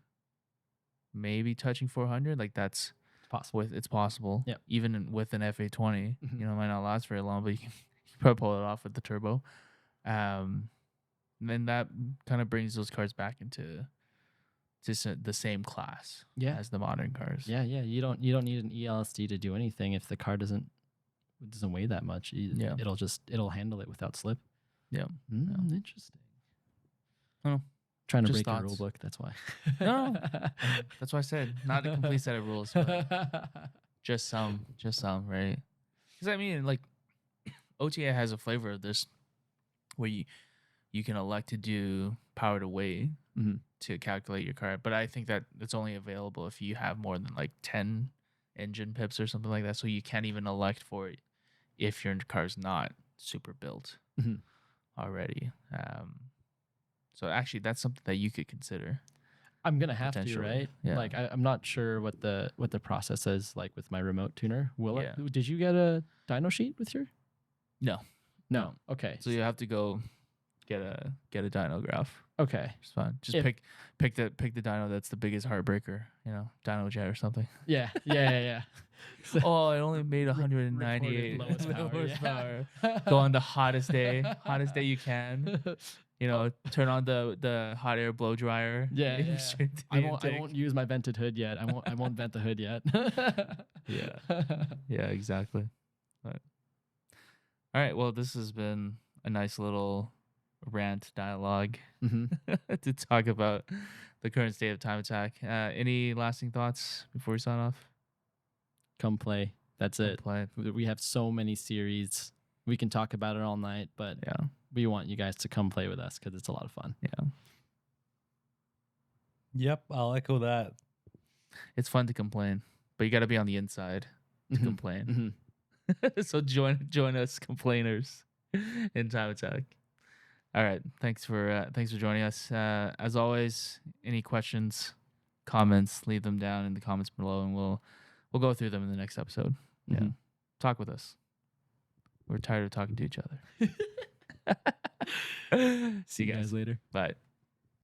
maybe touching 400, like that's Possible. it's possible. Yep. Even with an FA20, Mhm. it might not last very long, but you can probably pull it off with the turbo. And then that kind of brings those cars back into just the same class Yeah. as the modern cars. Yeah. You don't need an ELSD to do anything if the car doesn't weigh that much. Yeah. It'll handle it without slip. Yeah. Interesting. Oh, Trying to just break your rule thoughts. book. That's why. No. That's why I said not a complete set of rules, but just some, right? Because I mean, like OTA has a flavor of this, where you can elect to do power to weight Mhm. to calculate your car, but I think that it's only available if you have more than like 10 engine pips or something like that. So you can't even elect for it if your car's not super built Mhm. already. So actually, that's something that you could consider. I'm gonna have to, Potentially, right? yeah. Like I'm not sure what the process is like with my remote tuner. Yeah. Did you get a dyno sheet with your? No. No. Okay. So you have to go get a dino graph. Okay. It's fun. Just If- pick the dino that's the biggest heartbreaker. Dino jet or something. Yeah. Yeah. Oh, it only made Recorded 198 lowest power, horsepower. yeah. Go on the hottest day you can. Turn on the hot air blow dryer. Yeah. Straight to I the won't intake. use my vented hood yet. I won't vent the hood yet. Yeah, exactly. But, all right. Well, this has been a nice little rant dialogue Mhm. to talk about the current state of Time Attack. Any lasting thoughts before we sign off? Come play. That's it. Play. We have so many series. We can talk about it all night, but Yeah. we want you guys to come play with us because it's a lot of fun. Yeah. Yep, I'll echo that. It's fun to complain, but you got to be on the inside to Mhm. complain. Mhm. So join us, complainers, in Time Attack. All right. Thanks for joining us. As always, any questions, comments, leave them down in the comments below, and we'll go through them in the next episode. Yeah. Mhm. Talk with us. We're tired of talking to each other. See you guys later. Bye.